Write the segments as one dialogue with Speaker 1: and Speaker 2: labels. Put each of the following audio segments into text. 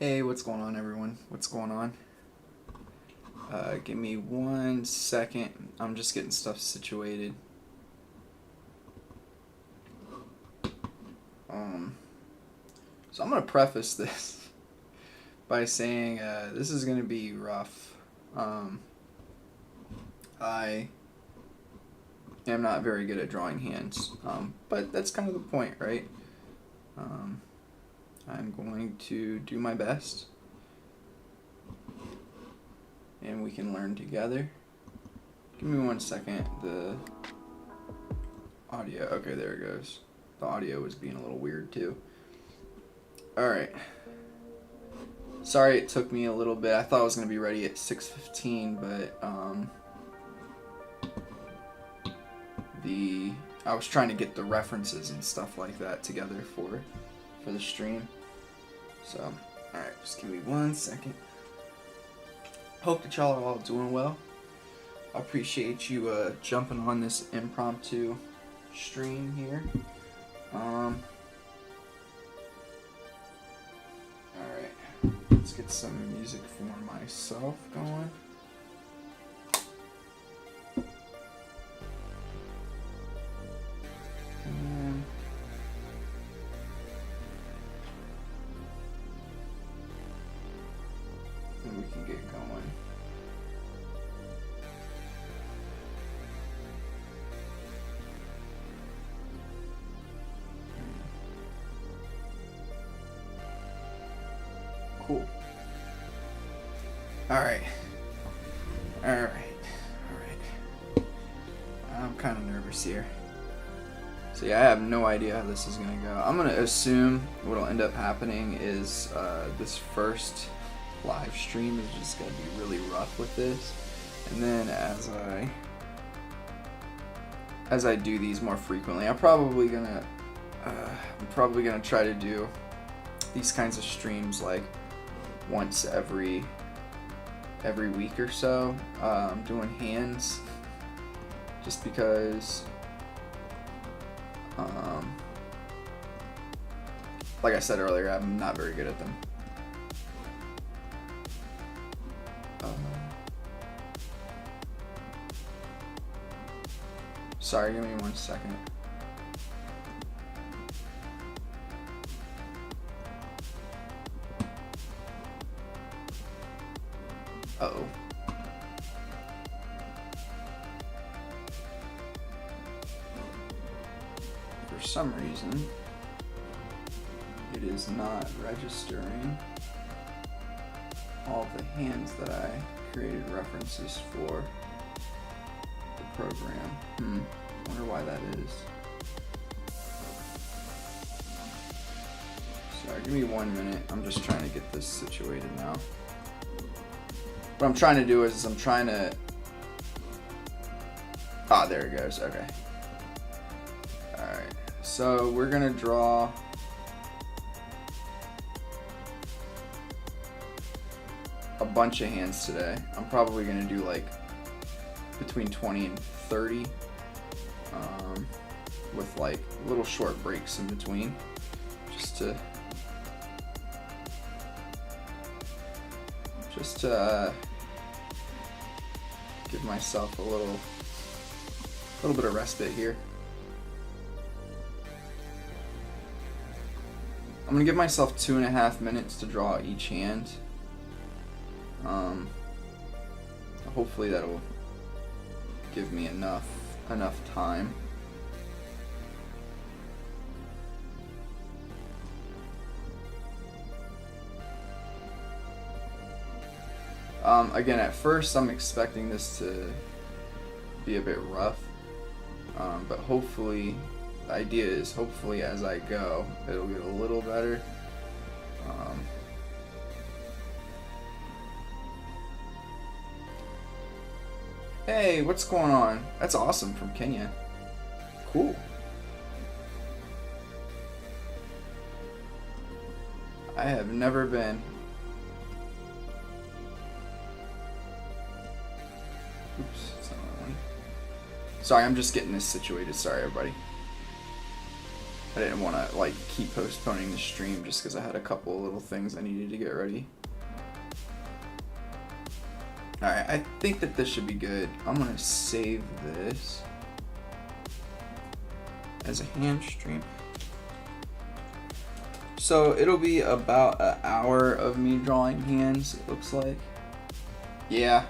Speaker 1: Hey, what's going on, everyone? What's going on? Give me 1 second. I'm just getting stuff situated. So I'm going to preface this by saying this is going to be rough. I am not very good at drawing hands, but that's kind of the point, right? I'm going to do my best, and we can learn together. Give me 1 second. The audio, okay, there it goes. The audio was being a little weird too. Alright. Sorry it took me a little bit. I thought I was going to be ready at 6:15, but I was trying to get the references and stuff like that together for the stream. So, alright, just give me 1 second. Hope that y'all are all doing well. I appreciate you jumping on this impromptu stream here. Alright, let's get some music for myself going. And we can get going. Cool. Alright. I'm kind of nervous here. So yeah, I have no idea how this is going to go. I'm going to assume what'll end up happening is this first live stream is just going to be really rough with this. And then as I do these more frequently, I'm probably going to try to do these kinds of streams like once every week or so, doing hands, just because like I said earlier, I'm not very good at them. Sorry, give me 1 second. Uh-oh. For some reason, it is not registering all the hands that I created references for the program. Wonder why that is. Sorry, give me 1 minute. I'm just trying to get this situated now. What I'm trying to do is I'm trying to... Ah, there it goes. Okay. Alright. So we're going to draw... a bunch of hands today. I'm probably going to do like between 20 and 30. With like little short breaks in between. Just to give myself a little bit of respite here. I'm gonna give myself 2.5 minutes to draw each hand. Hopefully that'll give me enough time. Again, at first I'm expecting this to be a bit rough, but hopefully, the idea is hopefully as I go, it'll get a little better. Hey, what's going on? That's awesome, from Kenya. Cool. I have never been. Oops, that's not what I wanted. Sorry, I'm just getting this situated. Sorry, everybody. I didn't want to like keep postponing the stream just because I had a couple little things I needed to get ready. Alright, I think that this should be good. I'm going to save this as a hand stream. So it'll be about an hour of me drawing hands, it looks like. Yeah.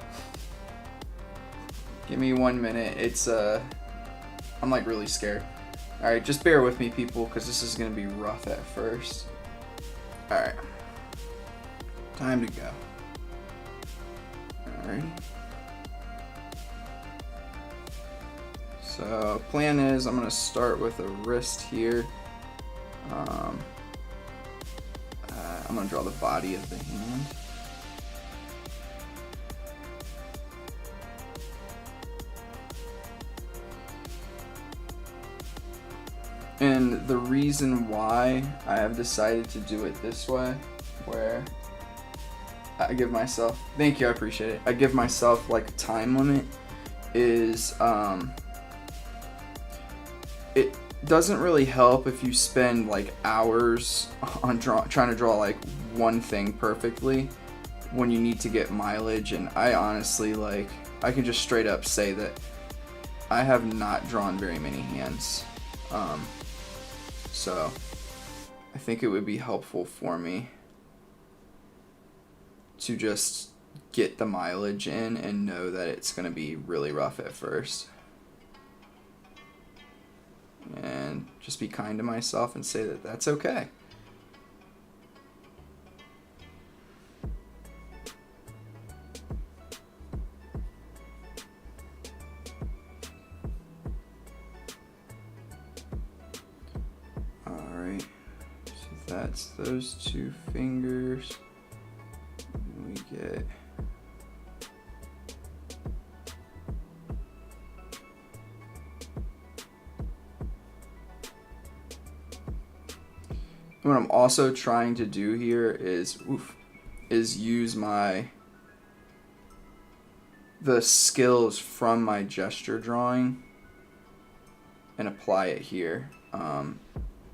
Speaker 1: Give me 1 minute. It's, I'm like really scared. Alright, just bear with me, people, because this is going to be rough at first. Alright. Time to go. Alright. So, plan is I'm going to start with a wrist here. I'm going to draw the body of the hand. And the reason why I have decided to do it this way, where I give myself, thank you, I appreciate it, I give myself like a time limit, is it doesn't really help if you spend like hours on trying to draw like one thing perfectly when you need to get mileage. And I honestly, like, I can just straight up say that I have not drawn very many hands. So I think it would be helpful for me to just get the mileage in and know that it's going to be really rough at first. And just be kind to myself and say that that's okay. Alright, so that's those two fingers. And we get what I'm also trying to do here is use the skills from my gesture drawing and apply it here.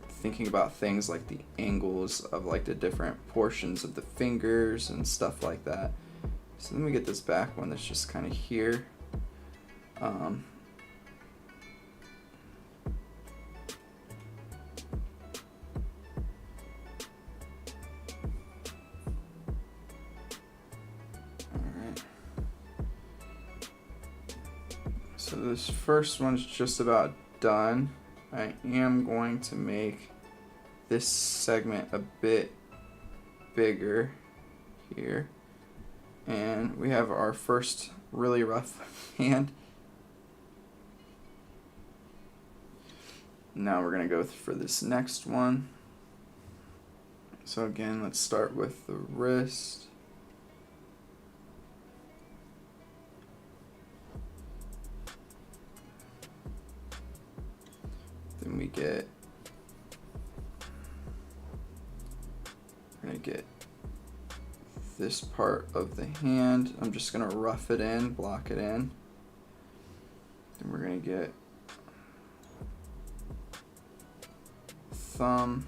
Speaker 1: Thinking about things like the angles of like the different portions of the fingers and stuff like that. So let me get this back one that's just kind of here. So this first one's just about done. I am going to make this segment a bit bigger here. And we have our first really rough hand. Now we're going to go for this next one. So again, let's start with the wrist. Then we're gonna get this part of the hand. I'm just gonna rough it in, block it in. Then we're gonna get thumb.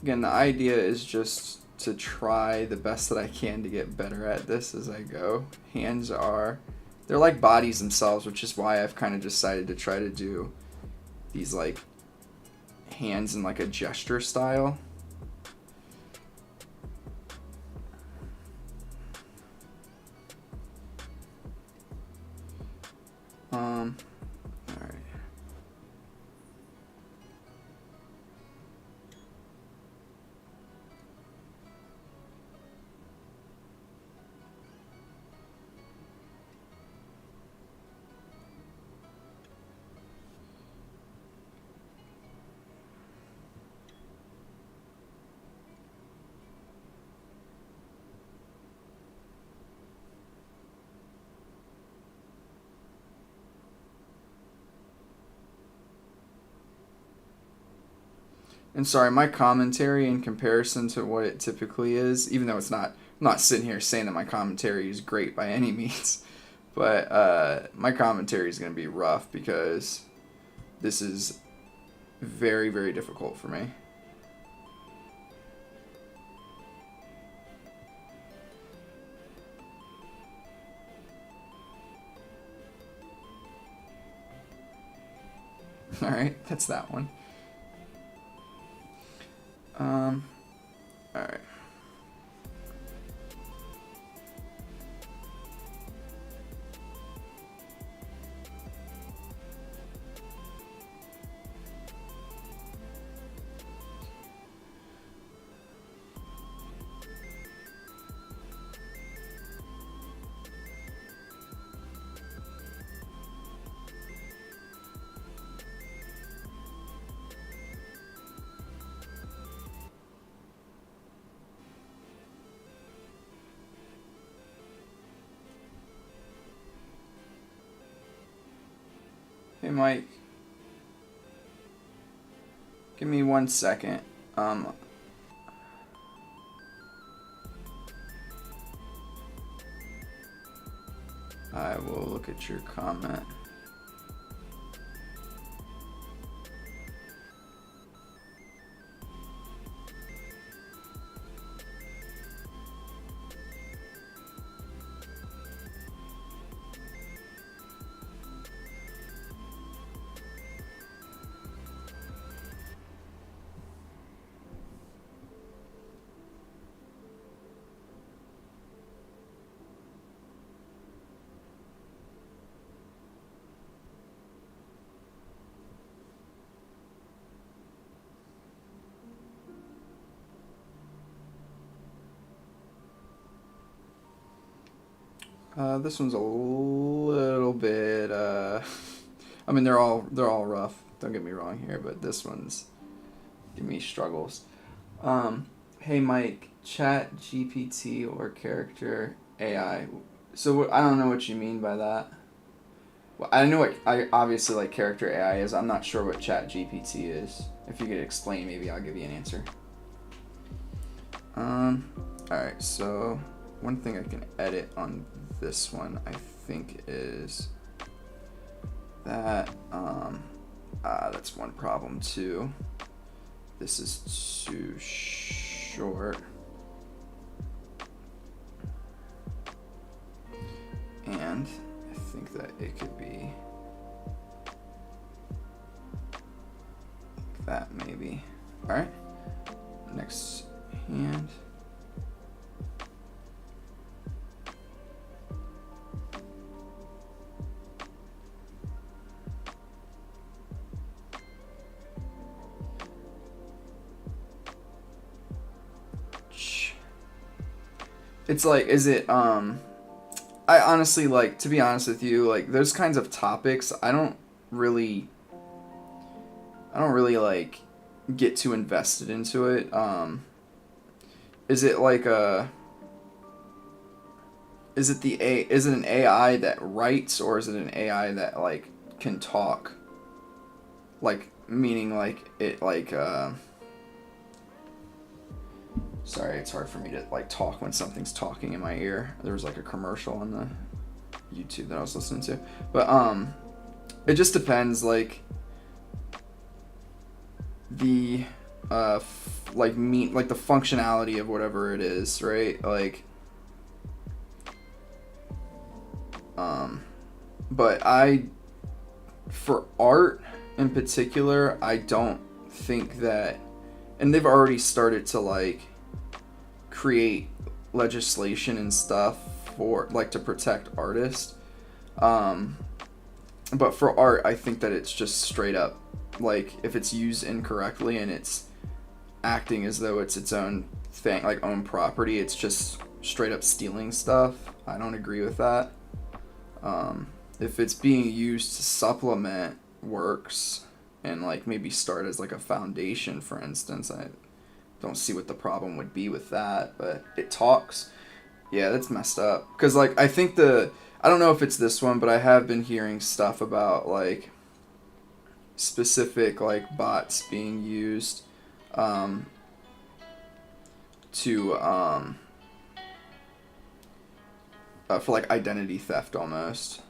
Speaker 1: Again, the idea is just to try the best that I can to get better at this as I go. Hands they're like bodies themselves, which is why I've kind of decided to try to do these like hands in like a gesture style. All right. And sorry, my commentary in comparison to what it typically is, even though it's not, I'm not sitting here saying that my commentary is great by any means, but my commentary is going to be rough because this is very, very difficult for me. Alright, that's that one. Alright. Hey Mike, give me 1 second. I will look at your comment. This one's a little bit, I mean, they're all rough. Don't get me wrong here, but this one's giving me struggles. Hey Mike, chat GPT or character AI. So I don't know what you mean by that. Well, I know what obviously like character AI is. I'm not sure what chat GPT is. If you could explain, maybe I'll give you an answer. Alright, so one thing I can edit on this one, I think, is that, that's one problem too. This is too short. And I think that it could be like that maybe. Alright, next hand. It's like, is it, I honestly, like, to be honest with you, like, those kinds of topics, I don't really, like, get too invested into it. Is it like is it an AI that writes, or is it an AI that, like, can talk? Like, meaning, like, it, like, sorry, it's hard for me to like talk when something's talking in my ear. There was like a commercial on the YouTube that I was listening to. But it just depends, like the like the functionality of whatever it is, right? Like but for art in particular, I don't think that, and they've already started to like create legislation and stuff for like to protect artists, but for art, I think that it's just straight up, like, if it's used incorrectly and it's acting as though it's its own thing, like own property, it's just straight up stealing stuff. I don't agree with that. If it's being used to supplement works and like maybe start as like a foundation, for instance, I don't see what the problem would be with that. But it talks, yeah, that's messed up. Because like I think I don't know if it's this one, but I have been hearing stuff about like specific like bots being used to for like identity theft almost.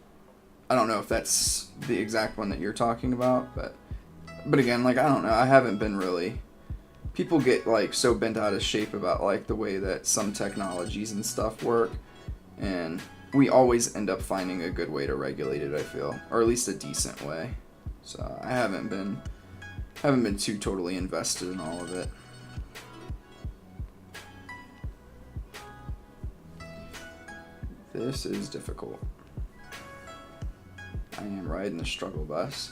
Speaker 1: I don't know if that's the exact one that you're talking about, but again, like, I don't know. I haven't been really. People get like so bent out of shape about like the way that some technologies and stuff work, and we always end up finding a good way to regulate it, I feel, or at least a decent way. So I haven't been too totally invested in all of it. This is difficult. I am riding the struggle bus.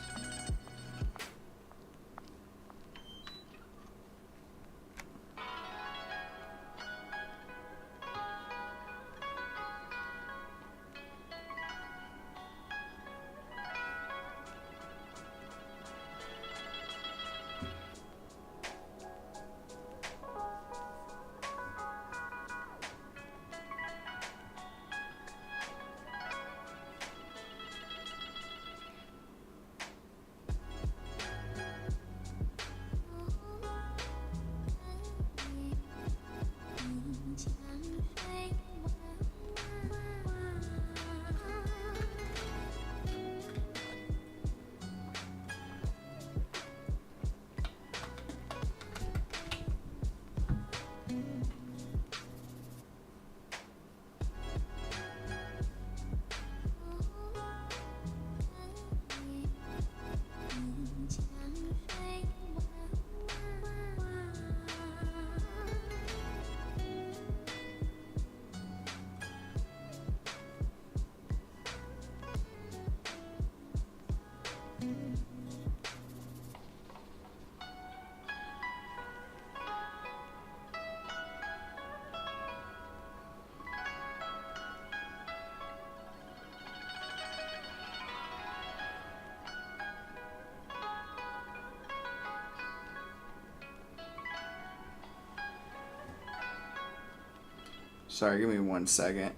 Speaker 1: Sorry, give me 1 second.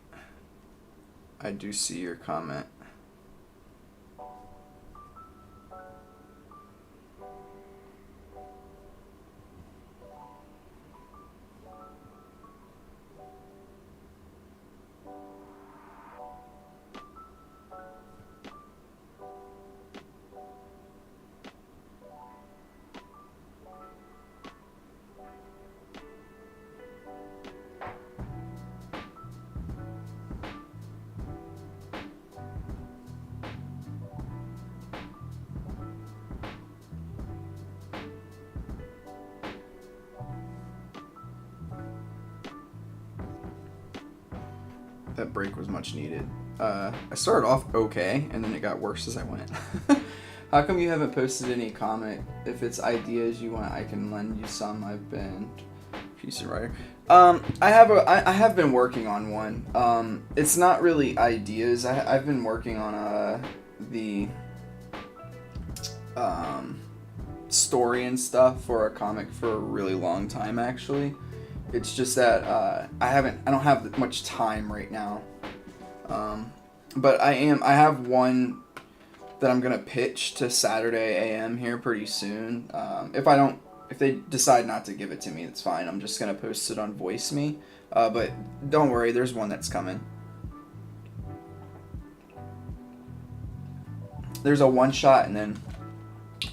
Speaker 1: I do see your comment. That break was much needed. I started off okay, and then it got worse as I went. How come you haven't posted any comic? If it's ideas you want, I can lend you some. I've been piece of writer. I have been working on one. It's not really ideas. I've been working on the story and stuff for a comic for a really long time, actually. It's just that I don't have much time right now. But I have one that I'm gonna pitch to Saturday AM here pretty soon. If they decide not to give it to me, it's fine. I'm just gonna post it on Voice Me. But don't worry, there's one that's coming. There's a one shot, and then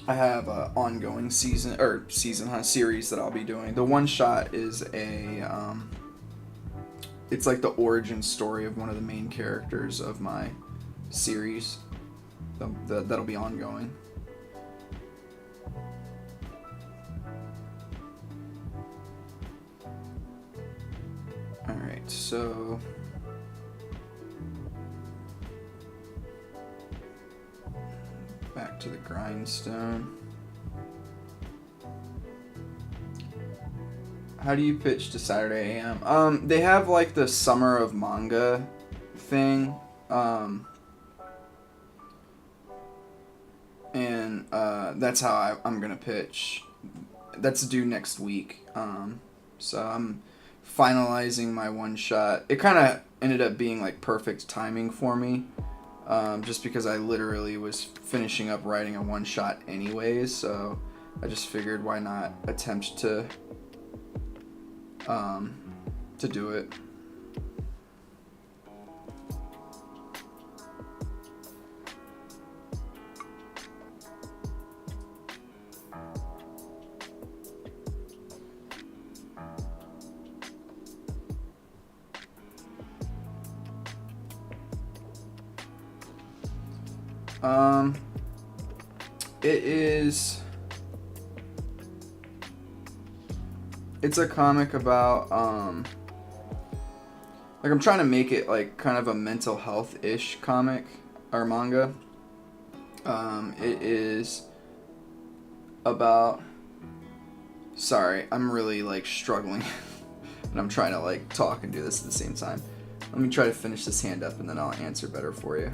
Speaker 1: I have a ongoing series that I'll be doing. The one shot is it's like the origin story of one of the main characters of my series. That'll be ongoing. Alright, so back to the grindstone. How do you pitch to Saturday AM? They have like the Summer of Manga thing. And that's how I'm gonna pitch. That's due next week. So I'm finalizing my one shot. It kind of ended up being like perfect timing for me. Just because I literally was finishing up writing a one shot anyways, so I just figured why not attempt to do it. It's a comic about, like, I'm trying to make it, like, kind of a mental health-ish comic, or manga. It is about, sorry, I'm really, like, struggling, and I'm trying to, like, talk and do this at the same time. Let me try to finish this hand up, and then I'll answer better for you.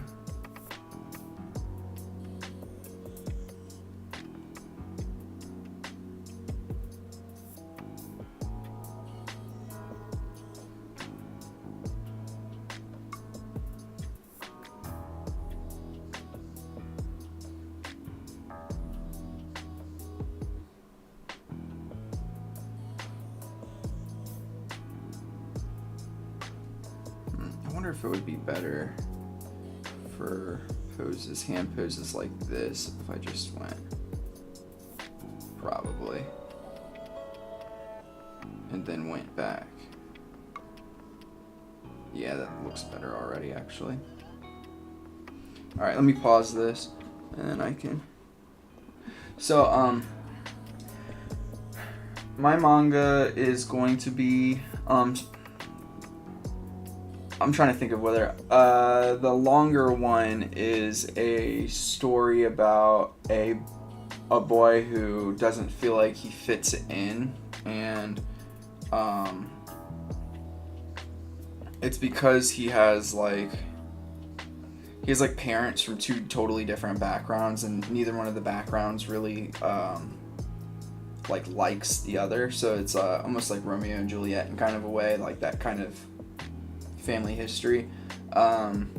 Speaker 1: I wonder if it would be better for poses, hand poses like this if I just went, probably, and then went back. Yeah, that looks better already, actually. Alright, let me pause this, and then I can... So, my manga is going to be, I'm trying to think of whether, the longer one is a story about a boy who doesn't feel like he fits in, and, it's because he has parents from two totally different backgrounds, and neither one of the backgrounds really, likes the other, so it's, almost like Romeo and Juliet in kind of a way, like that kind of family history. And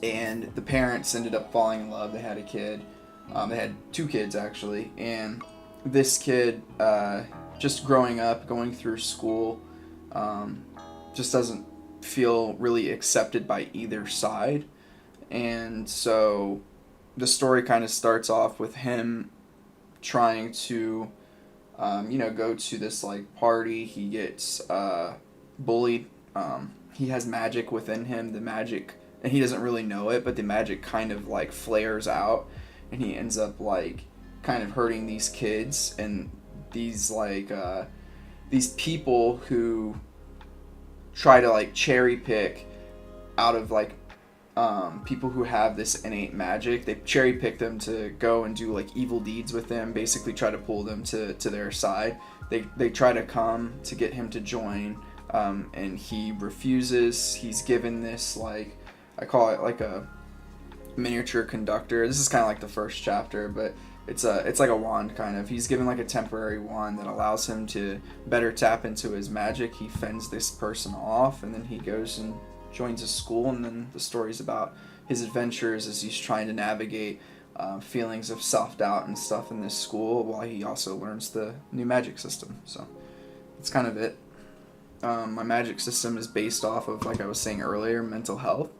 Speaker 1: the parents ended up falling in love. They had a kid. They had two kids, actually, and this kid, just growing up, going through school, just doesn't feel really accepted by either side. And so the story kind of starts off with him trying to, go to this, party. He gets bullied. He has magic within him. The magic, and he doesn't really know it, but the magic kind of, flares out, and he ends up, kind of hurting these kids, and these, these people who try to, cherry pick out of, people who have this innate magic. They cherry pick them to go and do evil deeds with them, basically try to pull them to their side. They try to come to get him to join, and he refuses. He's given this, I call it a miniature conductor. This is kind of like the first chapter, but it's like a wand, kind of. He's given a temporary wand that allows him to better tap into his magic. He fends this person off, and then he goes and joins a school, and then the story's about his adventures as he's trying to navigate feelings of self-doubt and stuff in this school, while he also learns the new magic system. So that's kind of it. My magic system is based off of, like I was saying earlier, mental health.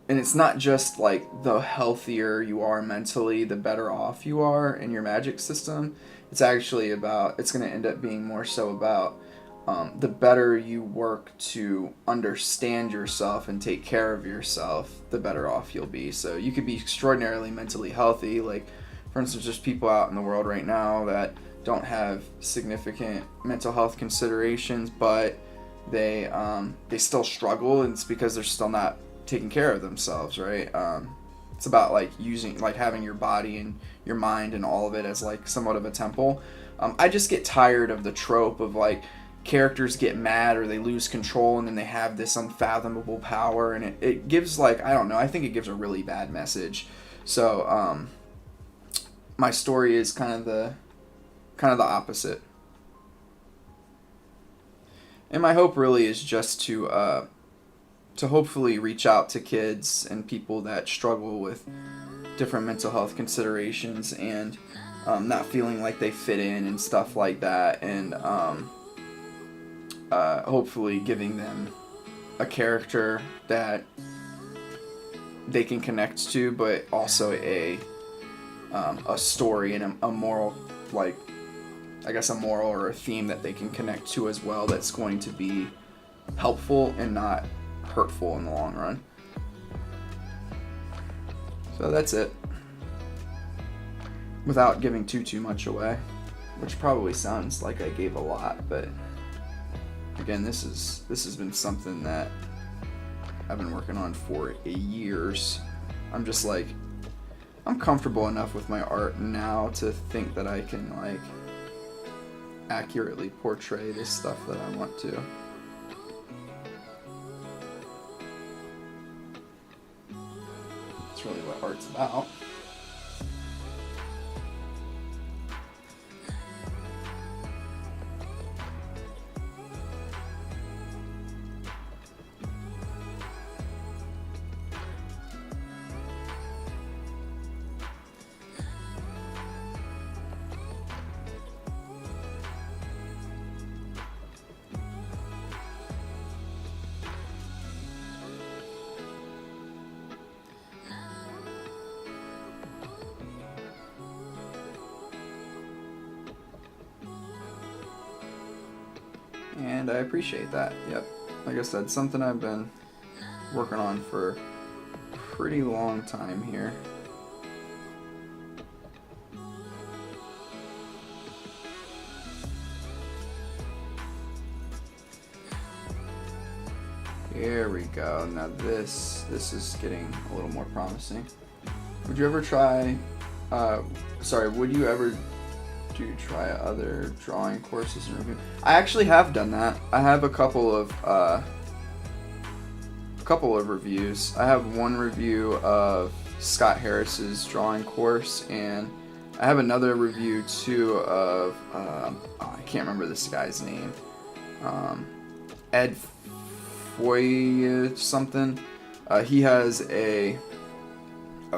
Speaker 1: And it's not just the healthier you are mentally, the better off you are in your magic system. It's actually it's going to end up being more so about the better you work to understand yourself and take care of yourself, the better off you'll be. So you could be extraordinarily mentally healthy. For instance, there's people out in the world right now that don't have significant mental health considerations, but they still struggle, and it's because they're still not taking care of themselves, right? It's about having your body and your mind and all of it as somewhat of a temple. I just get tired of the trope of characters get mad or they lose control, and then they have this unfathomable power, and it gives I don't know, I think it gives a really bad message. So my story is kind of the opposite. And my hope really is just to hopefully reach out to kids and people that struggle with different mental health considerations and not feeling like they fit in and stuff like that, and hopefully giving them a character that they can connect to, but also a story and a moral, like, I guess a moral or a theme that they can connect to as well, that's going to be helpful and not hurtful in the long run. So that's it. Without giving too much away, which probably sounds like I gave a lot, but again, this has been something that I've been working on for years. I'm just like, I'm comfortable enough with my art now to think that I can like accurately portray this stuff that I want to. That's really what art's about. And I appreciate that. Yep. Like I said, something I've been working on for a pretty long time here. Here we go. Now this is getting a little more promising. Would you ever try, would you ever try other drawing courses and review? I actually have done that. I have a couple of reviews. I have one review of Scott Harris's drawing course, and I have another review too of I can't remember this guy's name. Ed Foy something. He has a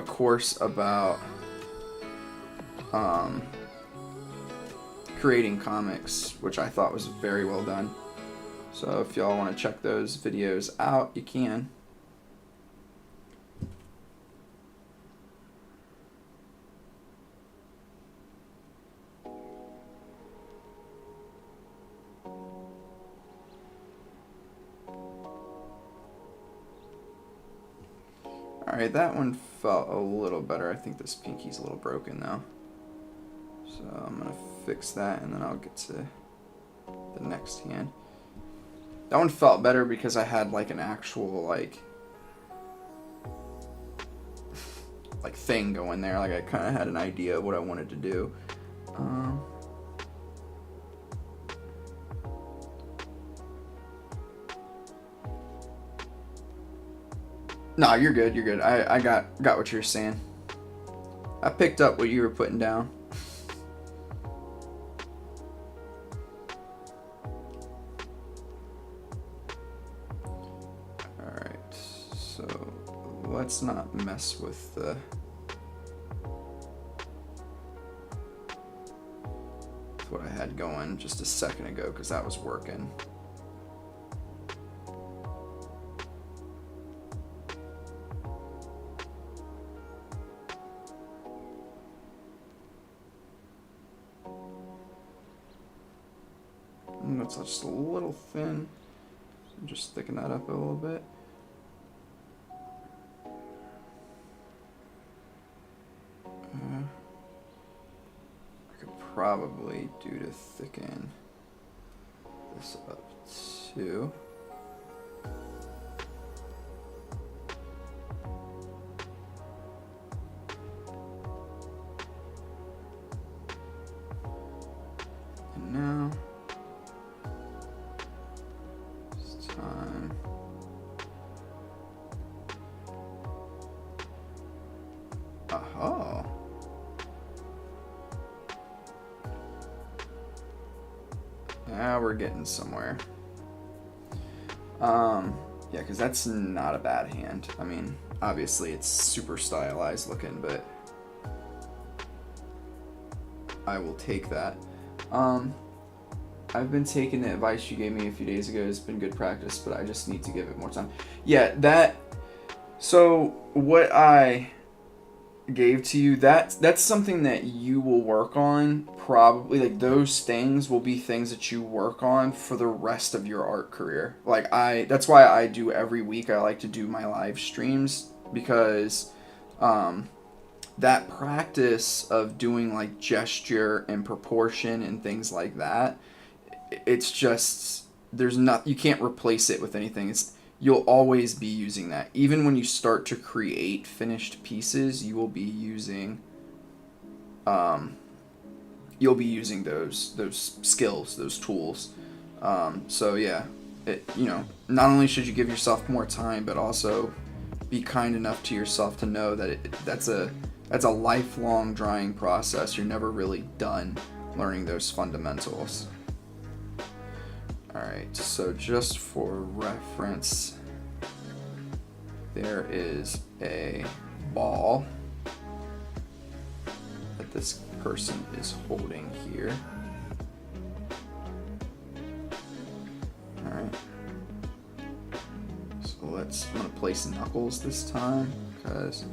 Speaker 1: course about creating comics, which I thought was very well done. So if y'all want to check those videos out, you can. Alright, that one felt a little better. I think this pinky's a little broken though. So I'm going to fix that, and then I'll get to the next hand. That one felt better because I had like an actual like thing going there. Like I kind of had an idea of what I wanted to do. No, you're good. You're good. I got what you're saying. I picked up what you were putting down. Alright, so let's not mess with what I had going just a second ago, because that was working. That's just a little thin, so just thicken that up a little bit. I could probably do to thicken this up too. And now time. Oh. Now we're getting somewhere. Yeah, because that's not a bad hand. I mean, Obviously it's super stylized looking, but I will take that. I've been taking the advice you gave me a few days ago. It's been good practice, but I just need to give it more time. Yeah, so what I gave to you, that's something that you will work on probably. Like, those things will be things that you work on for the rest of your art career. Like, that's why I do every week, I like to do my live streams, because that practice of doing like gesture and proportion and things like that, it's just, you can't replace it with anything. You'll always be using that. Even when you start to create finished pieces, you will be using those skills, those tools. So yeah, not only should you give yourself more time, but also be kind enough to yourself to know that that's a lifelong drawing process. You're never really done learning those fundamentals. Alright, so just for reference, there is a ball that this person is holding here. Alright. So I'm going to place knuckles this time, because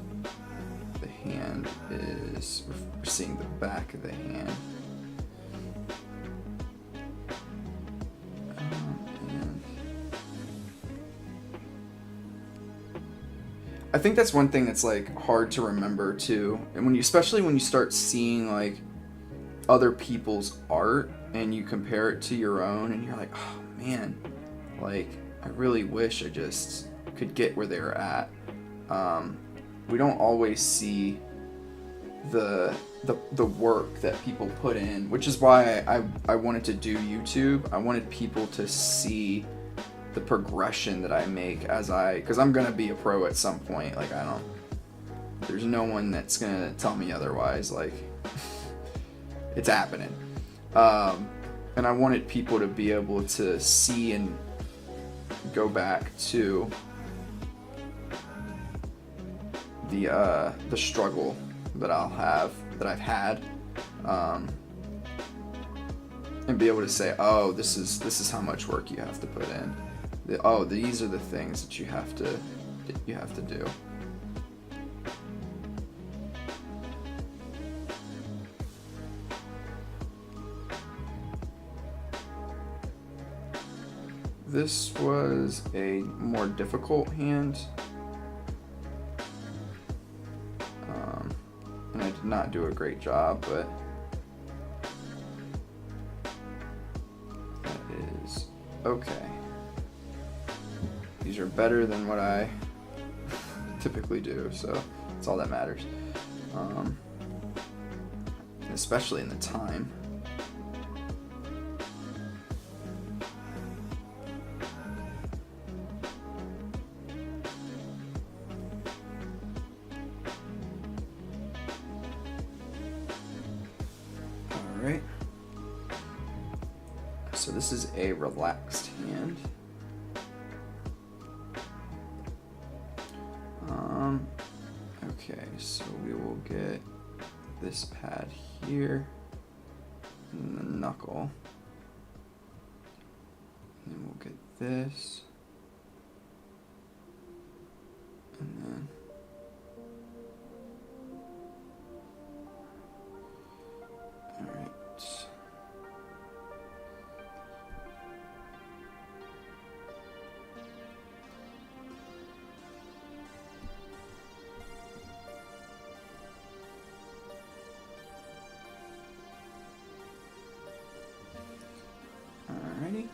Speaker 1: the hand is, we're seeing the back of the hand. I think that's one thing that's like hard to remember too, and especially when you start seeing like other people's art and you compare it to your own, and you're like, oh man, like I really wish I just could get where they're at. We don't always see the work that people put in, which is why I wanted to do YouTube. I wanted people to see the progression that I make because I'm gonna be a pro at some point. Like, there's no one that's gonna tell me otherwise. Like, it's happening. And I wanted people to be able to see and go back to the struggle that I've had, and be able to say, oh, this is how much work you have to put in. Oh, these are the things that you have to do. This was a more difficult hand, and I did not do a great job, but that is okay. These are better than what I typically do, so that's all that matters. Especially in the time. Alright. So this is a relaxed hand. Okay, so we will get this pad here, and the knuckle, and then we'll get this, and then alright. Alrighty.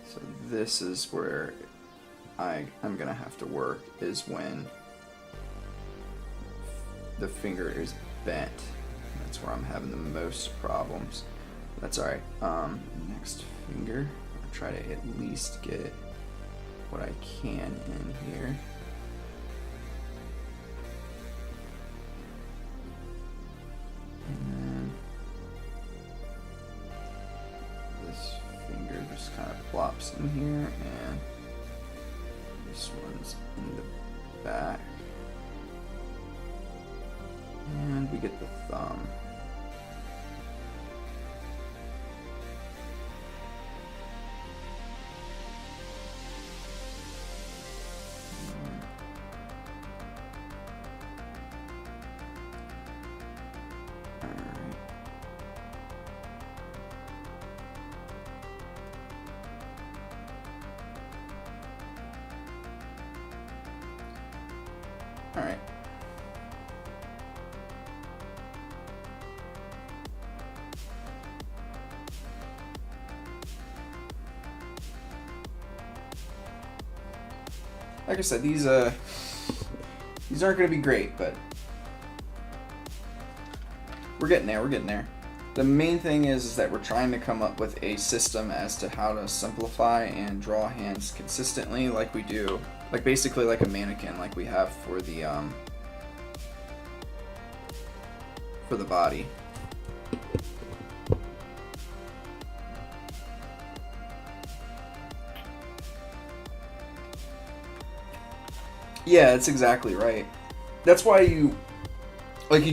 Speaker 1: So this is where I'm gonna have to work, is when the finger is bent. That's where I'm having the most problems. That's alright. Next finger, I'll try to at least get what I can in here. And then just kind of plops in here, and this one's in the back. And we get the thumb. All right. Like I said, these aren't going to be great, but we're getting there. We're getting there. The main thing is that we're trying to come up with a system as to how to simplify and draw hands consistently, like we do, like basically like a mannequin, like we have for the body. Yeah, that's exactly right. That's why you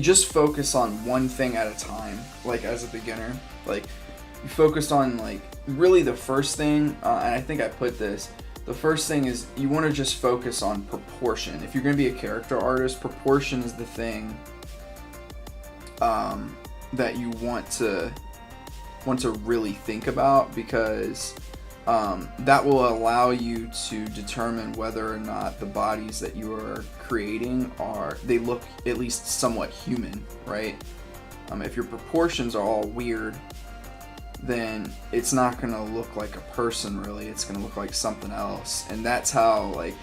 Speaker 1: just focus on one thing at a time, like as a beginner. Like, you focus on, like, really the first thing, and I think I put this, the first thing is you want to just focus on proportion. If you're going to be a character artist, proportion is the thing that you want to really think about, because that will allow you to determine whether or not the bodies that you are creating they look at least somewhat human, right? If your proportions are all weird, then it's not going to look like a person, really. It's going to look like something else. And that's how, like,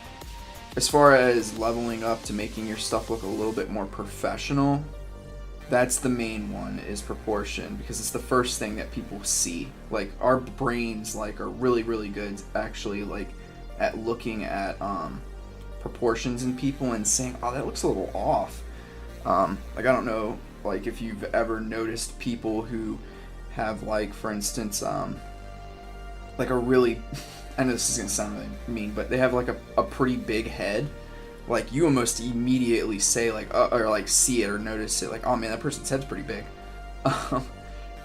Speaker 1: as far as leveling up to making your stuff look a little bit more professional, that's the main one, is proportion, because it's the first thing that people see. Like, our brains, like, are really, really good, actually, like, at looking at proportions in people and saying, oh, that looks a little off. Like, I don't know, like, if you've ever noticed people who have, like, for instance, like a really, I know this is gonna sound really mean, but they have, like, a pretty big head. Like, you almost immediately say, like, or like see it or notice it, like, oh man, that person's head's pretty big. And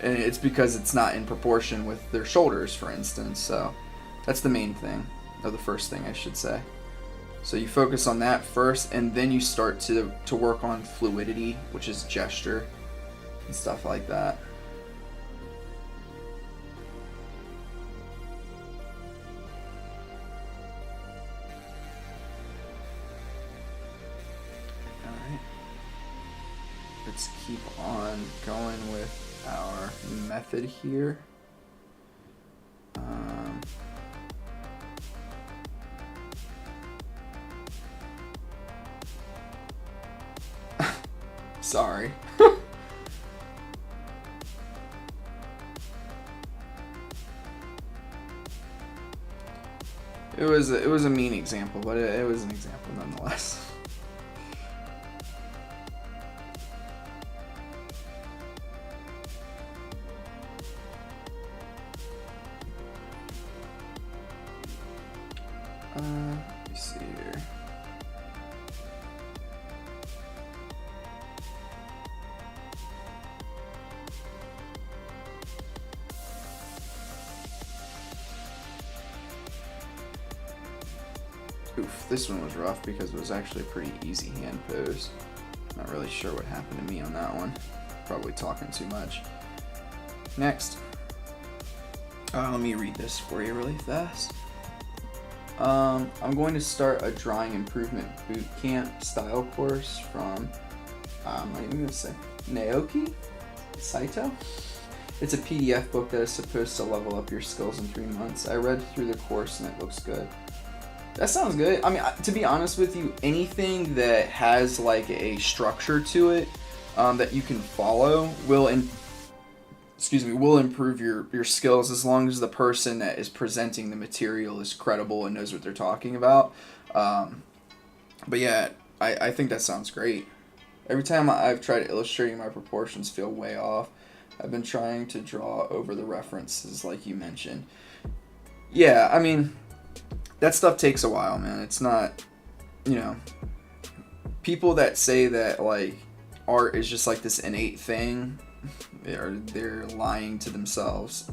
Speaker 1: it's because it's not in proportion with their shoulders, for instance. So that's the main thing, or the first thing I should say. So you focus on that first, and then you start to work on fluidity, which is gesture and stuff like that. Let's keep on going with our method here. Sorry. It was a mean example, but it was an example nonetheless. Let me see here. Oof, this one was rough because it was actually a pretty easy hand pose. Not really sure what happened to me on that one. Probably talking too much. Next. Let me read this for you really fast. I'm going to start a drawing improvement bootcamp style course from, I'm not even going to say, Naoki Saito. It's a PDF book that is supposed to level up your skills in 3 months. I read through the course and it looks good. That sounds good. I mean, to be honest with you, anything that has like a structure to it that you can follow will improve your skills, as long as the person that is presenting the material is credible and knows what they're talking about. But yeah, I think that sounds great. Every time I've tried illustrating, my proportions feel way off. I've been trying to draw over the references like you mentioned. Yeah, I mean, that stuff takes a while, man. It's not, you know, people that say that like art is just like this innate thing, they're lying to themselves.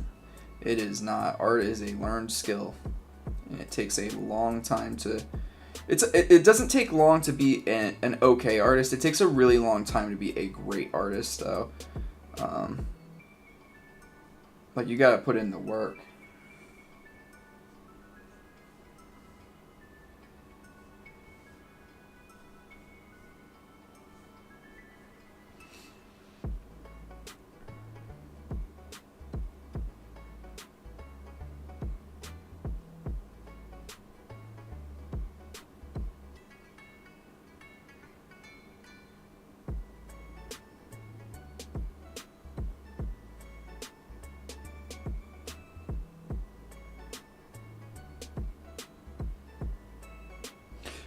Speaker 1: It is not. Art is a learned skill, and it takes a long time to. It doesn't take long to be an okay artist. It takes a really long time to be a great artist, though. Like you gotta put in the work.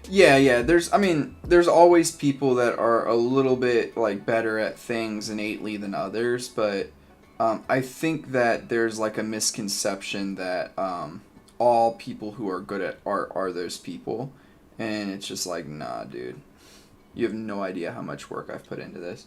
Speaker 1: Yeah. There's always people that are a little bit like better at things innately than others, but I think that there's like a misconception that all people who are good at art are those people, and it's just like, nah, dude, you have no idea how much work I've put into this.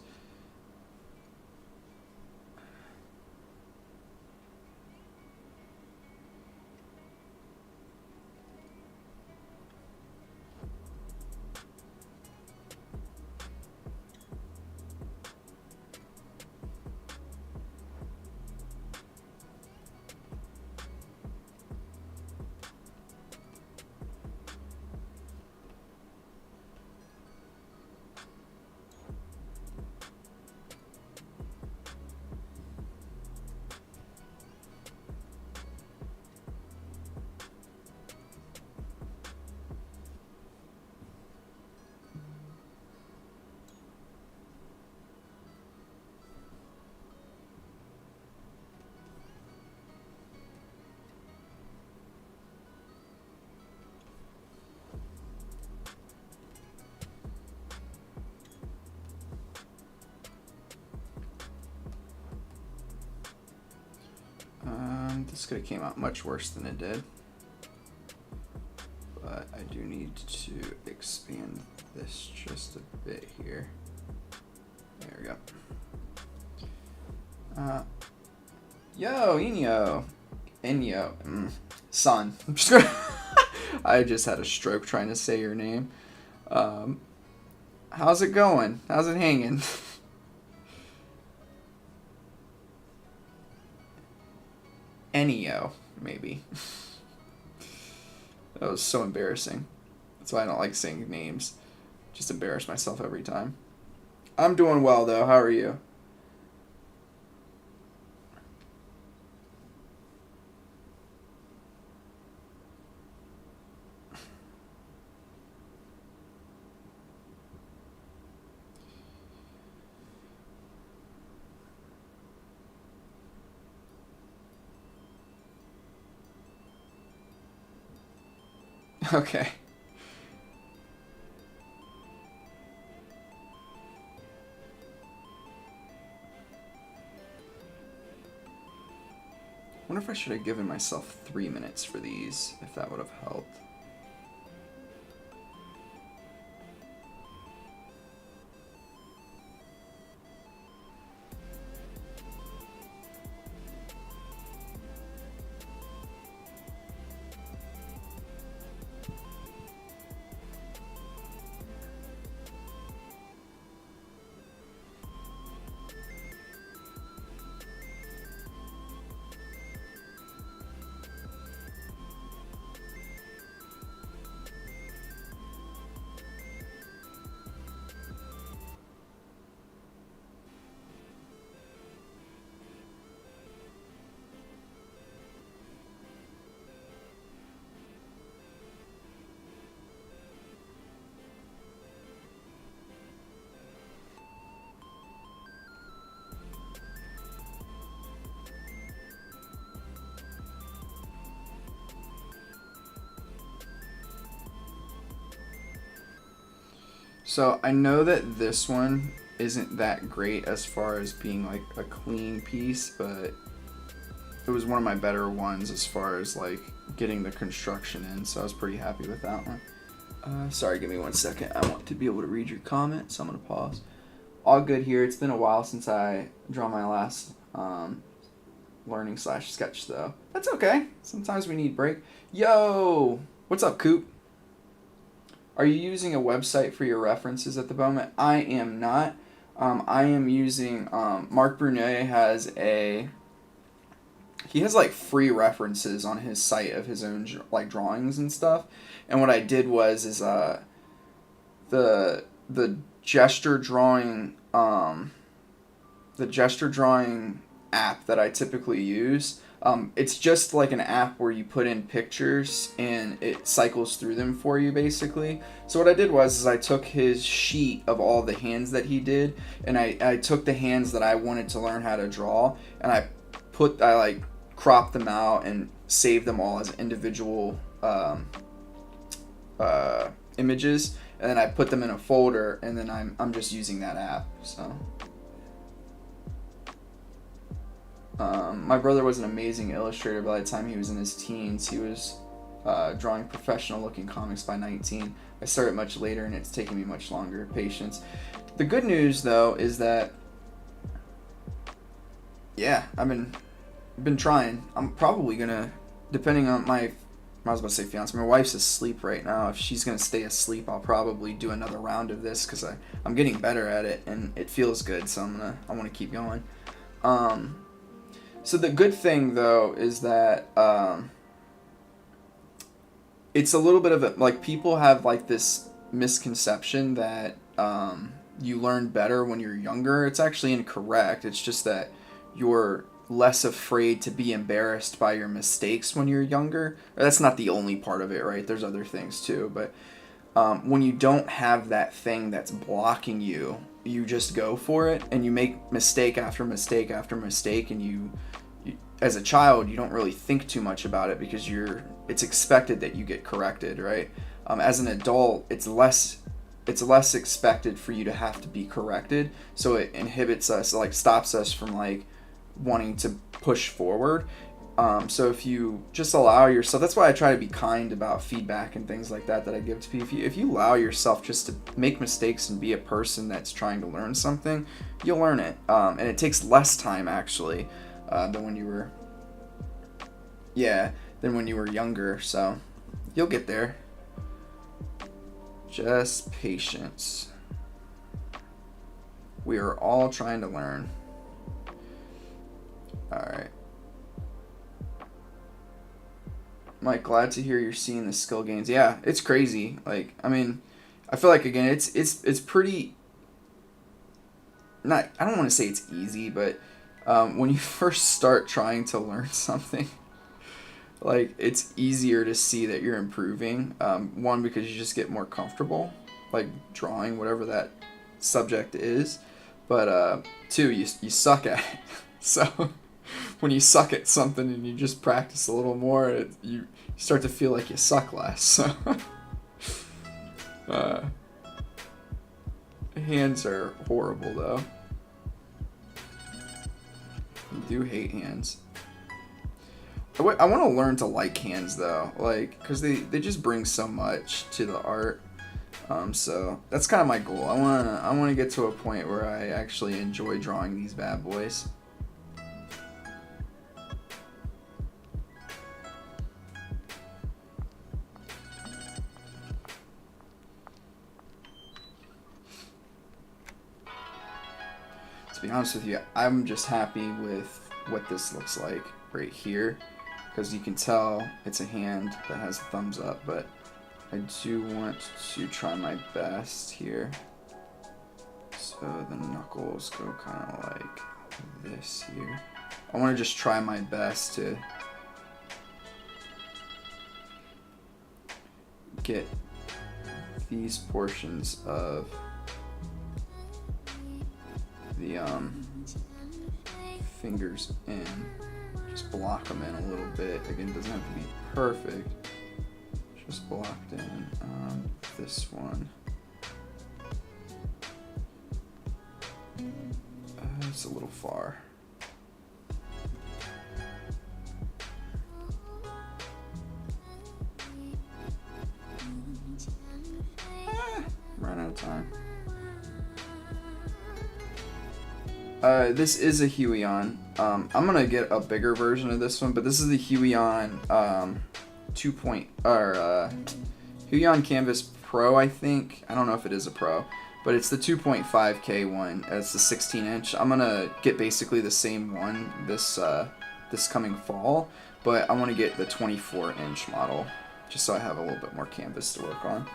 Speaker 1: This could have came out much worse than it did. But I do need to expand this just a bit here. There we go. Yo, Inyo. Son. I'm just gonna I just had a stroke trying to say your name. How's it going? How's it hanging? Enio, maybe. That was so embarrassing. That's why I don't like saying names. Just embarrass myself every time. I'm doing well, though. How are you? Okay. I wonder if I should have given myself 3 minutes for these, if that would have helped. So I know that this one isn't that great as far as being like a clean piece, but was one of my better ones as far as like getting the construction in, so I was pretty happy with that one. Sorry, give me 1 second. I want to be able to read your comments, so I'm gonna pause. All good here. It's been a while since I draw my last learning / sketch though. That's okay. Sometimes we need break. Yo, what's up, Coop? Are you using a website for your references at the moment? I am not. I am using, Mark Brunet has he has like free references on his site of his own like drawings and stuff. And what I did was the gesture drawing app that I typically use. It's just like an app where you put in pictures and it cycles through them for you basically. So what I did was I took his sheet of all the hands that he did, and I took the hands that I wanted to learn how to draw, and I like cropped them out and saved them all as individual images, and then I put them in a folder, and then I'm just using that app. So my brother was an amazing illustrator. By the time he was in his teens, he was drawing professional looking comics by 19. I started much later, and it's taken me much longer. Patience. The good news though is that, yeah, I've been trying. I'm probably gonna, depending on I was about to say fiance, my wife's asleep right now. If she's gonna stay asleep, I'll probably do another round of this because I'm getting better at it and it feels good. So I want to keep going. So the good thing though is that it's a little bit of like, people have like this misconception that you learn better when you're younger. It's actually incorrect. It's just that you're less afraid to be embarrassed by your mistakes when you're younger. That's not the only part of it, right? There's other things too, but when you don't have that thing that's blocking you, you just go for it and you make mistake after mistake after mistake, and you as a child you don't really think too much about it because it's expected that you get corrected, right? As an adult, it's less expected for you to have to be corrected, so it inhibits us, like stops us from like wanting to push forward. So if you just allow yourself, that's why I try to be kind about feedback and things like that I give to people. If you allow yourself just to make mistakes and be a person that's trying to learn something, you'll learn it. And it takes less time actually than when you were younger. So you'll get there. Just patience. We are all trying to learn. Alright. Mike, glad to hear you're seeing the skill gains. Yeah, it's crazy. Like, I mean, I feel like, again, it's pretty, I don't want to say it's easy, but when you first start trying to learn something, like, it's easier to see that you're improving. One, because you just get more comfortable, like, drawing whatever that subject is. But two, you suck at it. So when you suck at something and you just practice a little more, you start to feel like you suck less. So hands are horrible though. I do hate hands. I want to learn to like hands though, like, because they just bring so much to the art. So that's kind of my goal. I want to get to a point where I actually enjoy drawing these bad boys. To be honest with you, I'm just happy with what this looks like right here, because you can tell it's a hand that has a thumbs up, but I do want to try my best here. So the knuckles go kind of like this here. I want to just try my best to get these portions of the fingers in. Just block them in a little bit. Again, it doesn't have to be perfect. Just blocked in. This one. It's a little far. time. This is a Huion. I'm gonna get a bigger version of this one, but this is the Huion Huion Canvas Pro, I think. I don't know if it is a Pro, but it's the 2.5K one. It's the 16-inch. I'm gonna get basically the same one this coming fall, but I want to get the 24-inch model just so I have a little bit more canvas to work on.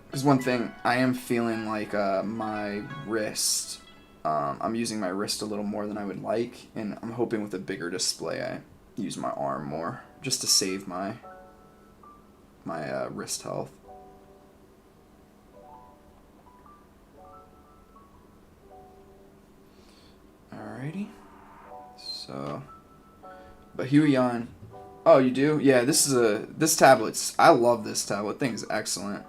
Speaker 1: Because one thing, I am feeling like my wrist, I'm using my wrist a little more than I would like, and I'm hoping with a bigger display I use my arm more, just to save my wrist health. Alrighty, so, but Huion, oh, you do? Yeah, this tablet's, I love this tablet, thing's excellent.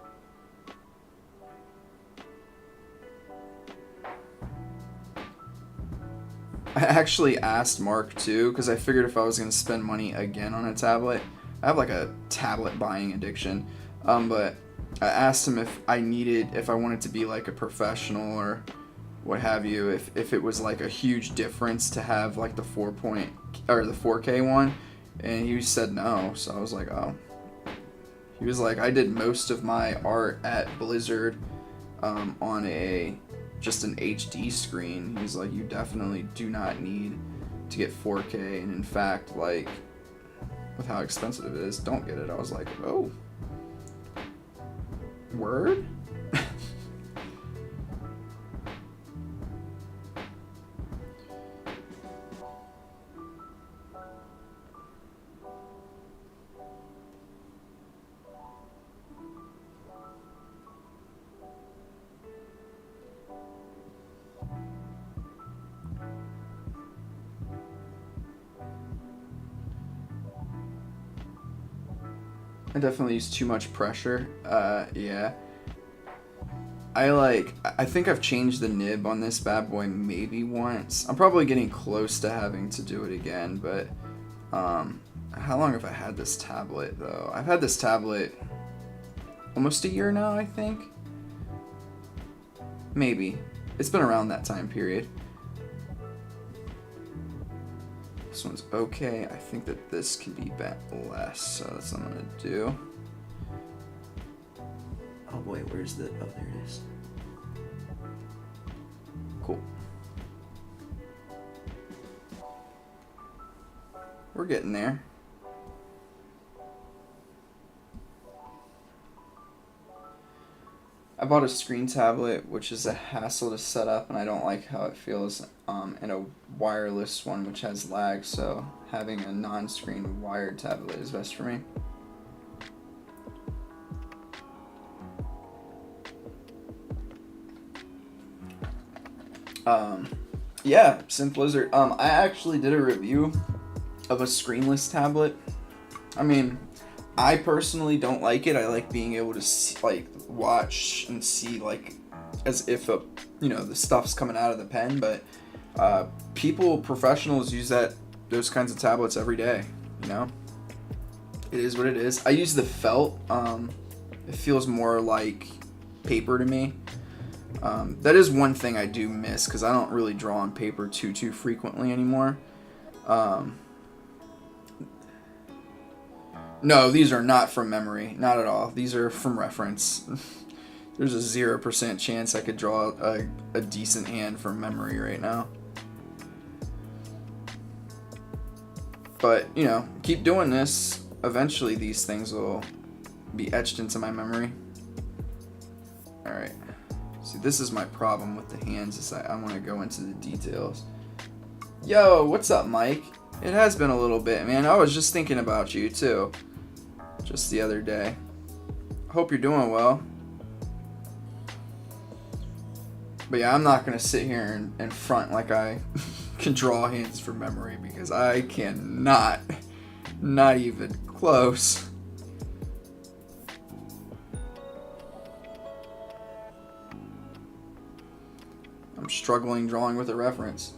Speaker 1: I actually asked Mark too, because I figured if I was going to spend money again on a tablet, I have like a tablet buying addiction, but I asked him if I wanted to be like a professional or what have you, if it was like a huge difference to have like the 4K one, and he said no, so I was like, oh. He was like, I did most of my art at Blizzard on just an HD screen. He's like, you definitely do not need to get 4K, and in fact, like, with how expensive it is, don't get it. I was like, oh, word? I definitely use too much pressure. Yeah. I think I've changed the nib on this bad boy maybe once. I'm probably getting close to having to do it again, but how long have I had this tablet though? I've had this tablet almost a year now, I think. Maybe. It's been around that time period. This one's okay. I think that this can be bent less, so that's what I'm gonna do. Oh boy, where's the, oh, there it is. Cool. We're getting there. I bought a screen tablet, which is a hassle to set up, and I don't like how it feels, and a wireless one, which has lag, so having a non-screen wired tablet is best for me. Yeah, Synth Blizzard. I actually did a review of a screenless tablet. I mean, I personally don't like it. I like being able to see, like, watch and see, like, as if the stuff's coming out of the pen. But professionals use those kinds of tablets every day. You know, it is what it is. I use the felt. It feels more like paper to me. That is one thing I do miss because I don't really draw on paper too frequently anymore. No, these are not from memory. Not at all. These are from reference. There's a 0% chance I could draw a decent hand from memory right now. But, keep doing this. Eventually these things will be etched into my memory. Alright. See, this is my problem with the hands, is I want to go into the details. Yo, what's up, Mike? It has been a little bit, man. I was just thinking about you, too. Just the other day. Hope you're doing well. But yeah, I'm not going to sit here and front like I can draw hands from memory, because I cannot. Not even close. I'm struggling drawing with a reference.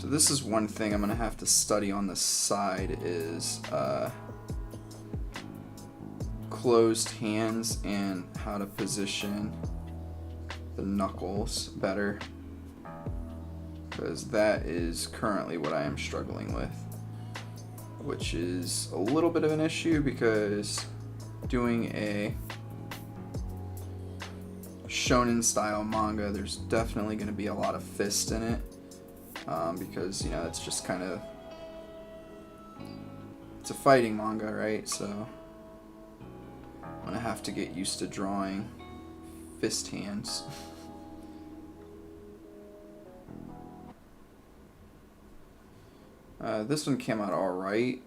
Speaker 1: this is one thing I'm gonna have to study on the side is closed hands and how to position the knuckles better, because that is currently what I am struggling with, which is a little bit of an issue because doing a shonen style manga, there's definitely going to be a lot of fist in it, because, you know, it's just kind of, it's a fighting manga, right? So I'm going to have to get used to drawing fist hands. This one came out alright.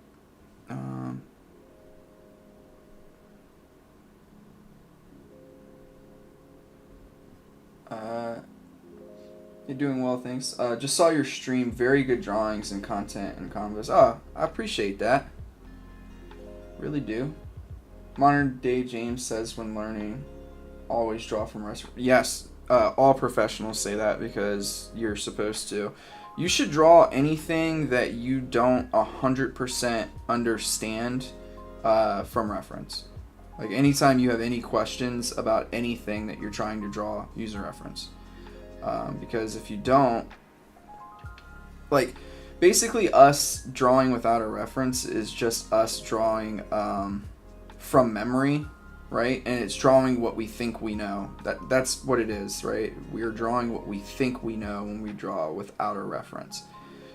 Speaker 1: You're doing well, thanks. Just saw your stream. Very good drawings and content and combos. Oh, I appreciate that. Really do. Modern day James says when learning, always draw from reference. Yes, all professionals say that because you're supposed to. You should draw anything that you don't 100% understand from reference. Like anytime you have any questions about anything that you're trying to draw, use a reference. Because if you don't, like, basically us drawing without a reference is just us drawing from memory, right? And it's drawing what we think we know. That's what it is, right? We are drawing what we think we know when we draw without a reference.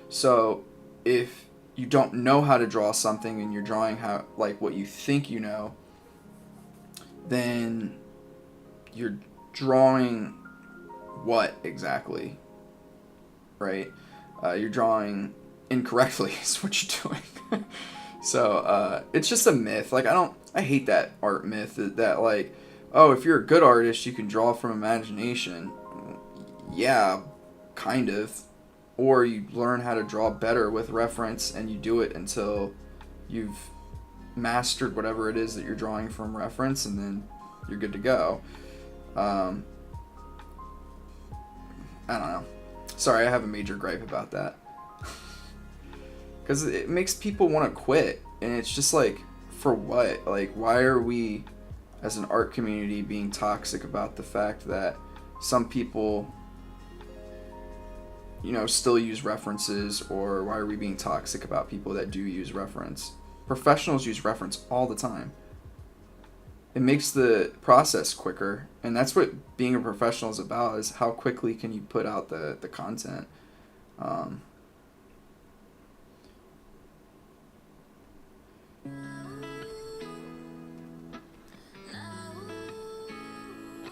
Speaker 1: So if you don't know how to draw something and you're drawing how, like, what you think you know, then you're drawing what exactly, right? You're drawing incorrectly is what you're doing. So it's just a myth. Like, I hate that art myth that like, oh, if you're a good artist, you can draw from imagination. Yeah, kind of. Or you learn how to draw better with reference and you do it until you've mastered whatever it is that you're drawing from reference, and then you're good to go. I don't know. Sorry, I have a major gripe about that. Because it makes people want to quit. And it's just like, for what? Like, why are we, as an art community, being toxic about the fact that some people, you know, still use references? Or why are we being toxic about people that do use reference? Professionals use reference all the time. It makes the process quicker, and that's what being a professional is about, is how quickly can you put out the content.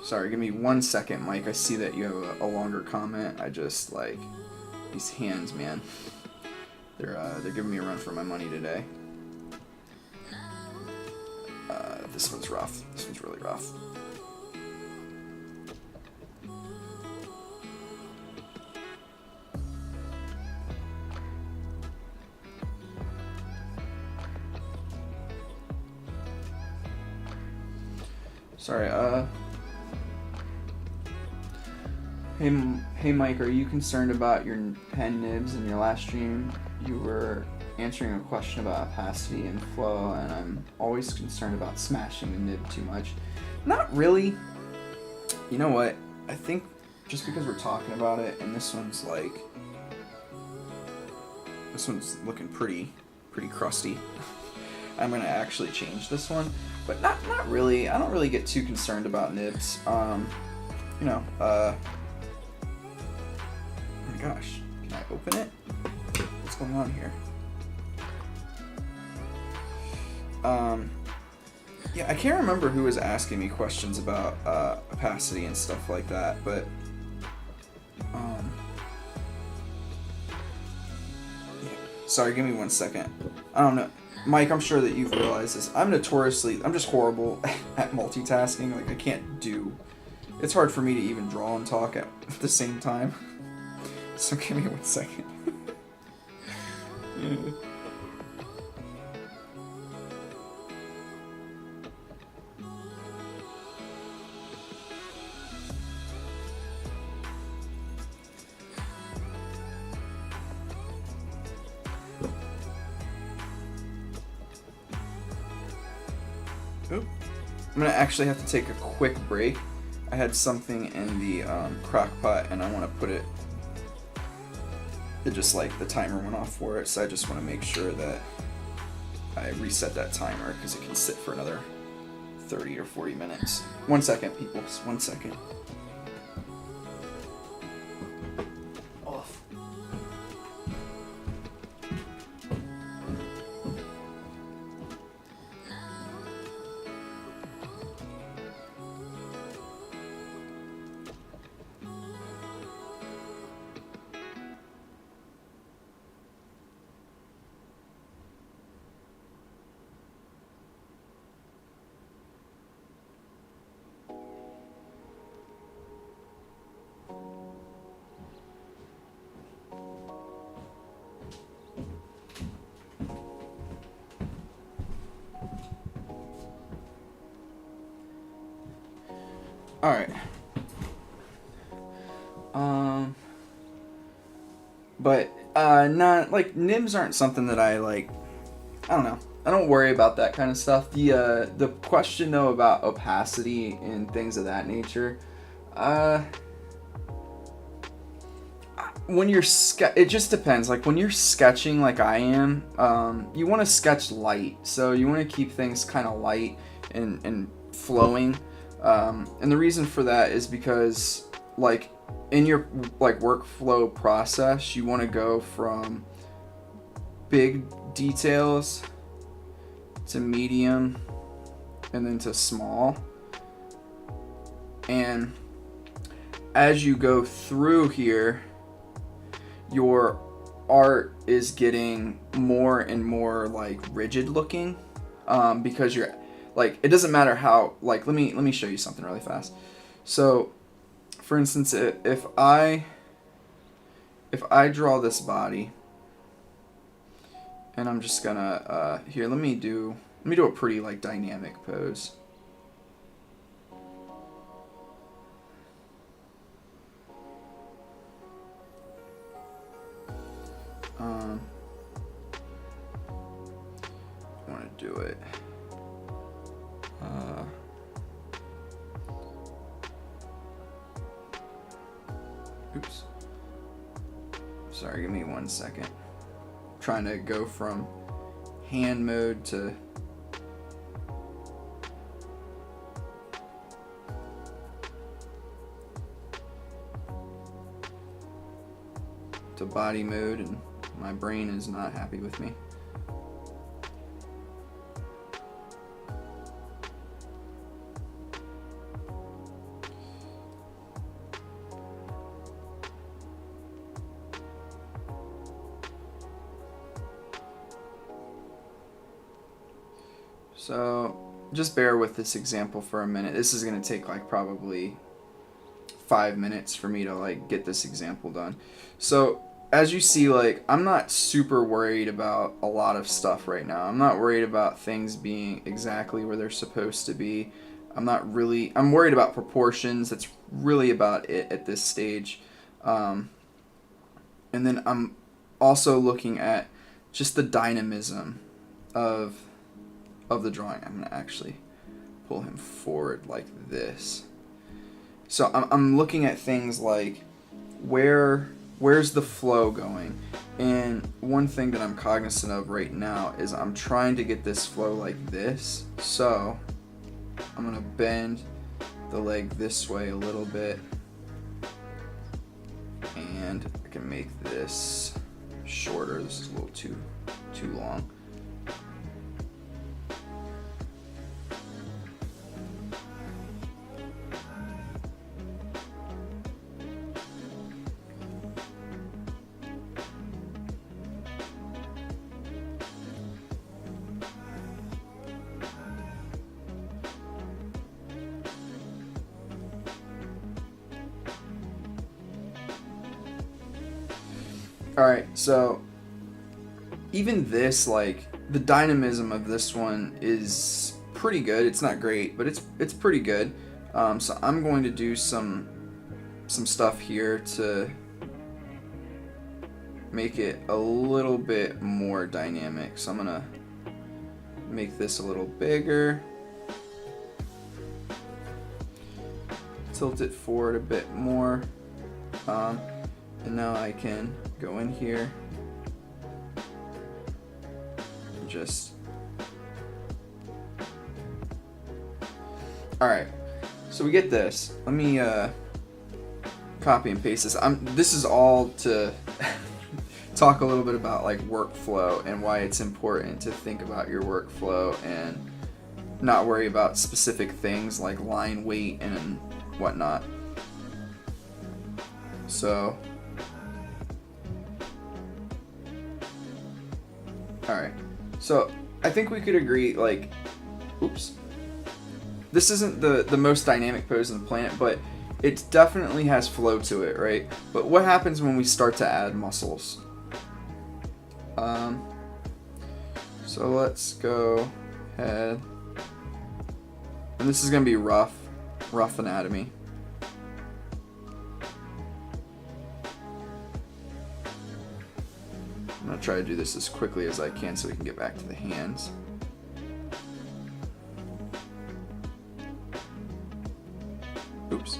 Speaker 1: Sorry, give me 1 second, Mike. I see that you have a longer comment. I just, like, these hands, man. They're giving me a run for my money today. This one's rough. This one's really rough. Sorry, Hey Mike, are you concerned about your pen nibs in your last stream? You were answering a question about opacity and flow, and I'm always concerned about smashing the nib too much. Not really. You know what? I think just because we're talking about it, and this one's looking pretty crusty. I'm gonna actually change this one, but not really. I don't really get too concerned about nibs. You know, oh my gosh, can I open it? What's going on here? Yeah, I can't remember who was asking me questions about opacity and stuff like that, but yeah. Sorry, give me 1 second. I don't know. Mike, I'm sure that you've realized this. I'm just horrible at multitasking. Like, I can't do... It's hard for me to even draw and talk at the same time. So give me 1 second. Yeah. Oop. I'm gonna actually have to take a quick break. I had something in the crock pot and I want to put it. It just like the timer went off for it, so I just want to make sure that I reset that timer because it can sit for another 30 or 40 minutes. 1 second, people. 1 second. Off. All right. But not like nibs aren't something that I like. I don't know. I don't worry about that kind of stuff. The question though about opacity and things of that nature, when you're it just depends. Like when you're sketching like I am, you want to sketch light, so you want to keep things kind of light and flowing. And the reason for that is because like in your like workflow process, you want to go from big details to medium and then to small. And as you go through here, your art is getting more and more like rigid looking, because you're like, it doesn't matter how, like, let me show you something really fast. So for instance, if I draw this body, and I'm just gonna here, let me do a pretty like dynamic pose. I want to do it. Oops. Sorry, give me 1 second. I'm trying to go from hand mode to body mode, and my brain is not happy with me. So just bear with this example for a minute. This is going to take like probably 5 minutes for me to like get this example done. So as you see, like, I'm not super worried about a lot of stuff right now. I'm not worried about things being exactly where they're supposed to be. I'm worried about proportions. That's really about it at this stage. And then I'm also looking at just the dynamism of the drawing. I'm going to actually pull him forward like this. So I'm looking at things like where's the flow going? And one thing that I'm cognizant of right now is I'm trying to get this flow like this. So I'm going to bend the leg this way a little bit. And I can make this shorter. This is a little too long. Alright, so even this, like, the dynamism of this one is pretty good. It's not great, but it's pretty good. So I'm going to do some stuff here to make it a little bit more dynamic. So I'm gonna make this a little bigger. tilt it forward a bit more. And now I can go in here and just... Alright, so we get this. Let me copy and paste this. This is all to talk a little bit about like workflow and why it's important to think about your workflow and not worry about specific things like line weight and whatnot. So, alright, so I think we could agree, like, oops, this isn't the most dynamic pose on the planet, but it definitely has flow to it, right? But what happens when we start to add muscles? So let's go ahead, and this is going to be rough anatomy. I'm going to try to do this as quickly as I can so we can get back to the hands. Oops.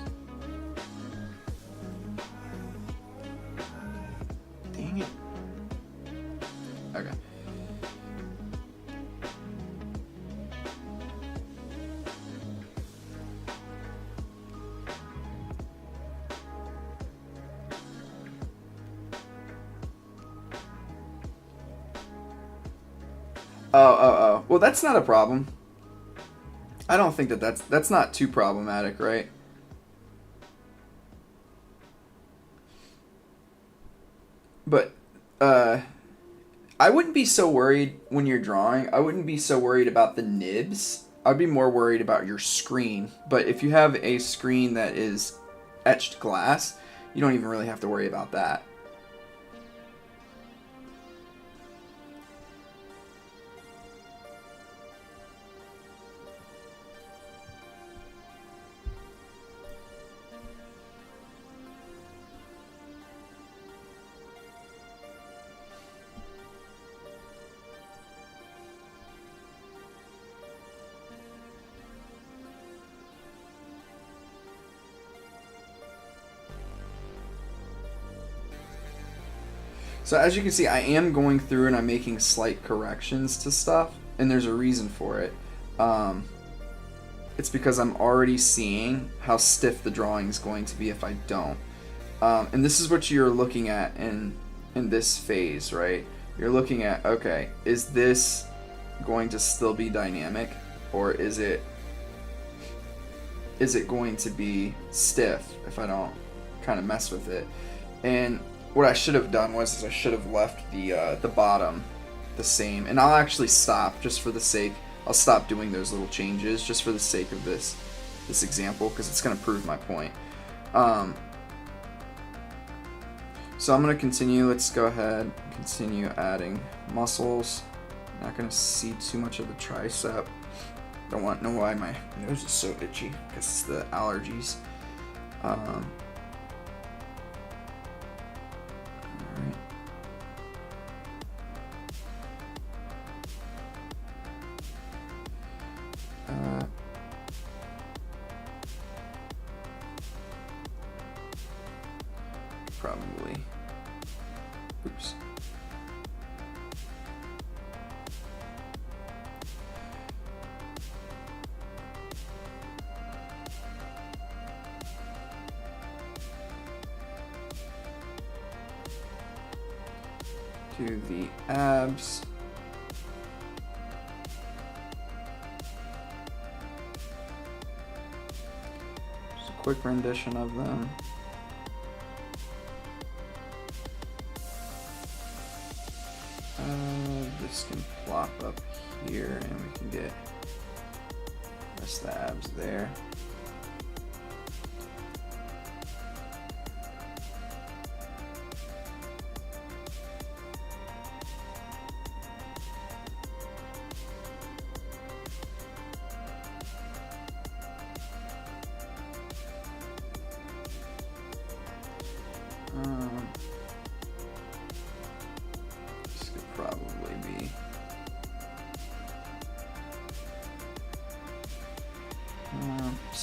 Speaker 1: Dang it. Okay. Oh. Well, that's not a problem. I don't think that's not too problematic, right? But I wouldn't be so worried when you're drawing. I wouldn't be so worried about the nibs. I'd be more worried about your screen. But if you have a screen that is etched glass, you don't even really have to worry about that. So as you can see, I am going through and I'm making slight corrections to stuff, and there's a reason for it. It's because I'm already seeing how stiff the drawing is going to be if I don't. And this is what you're looking at in this phase, right? You're looking at, okay, is this going to still be dynamic, or is it going to be stiff if I don't kind of mess with it? And what I should have done was I should have left the bottom the same, and I'll actually stop just for the sake. I'll stop doing those little changes just for the sake of this example, because it's going to prove my point. So I'm going to continue. Let's go ahead and continue adding muscles. Not going to see too much of the tricep. Don't want to know why my nose is so itchy, because it's the allergies. Probably. Oops. Do the abs. Just a quick rendition of them. This can plop up here and we can get the rest of the abs there. This could probably be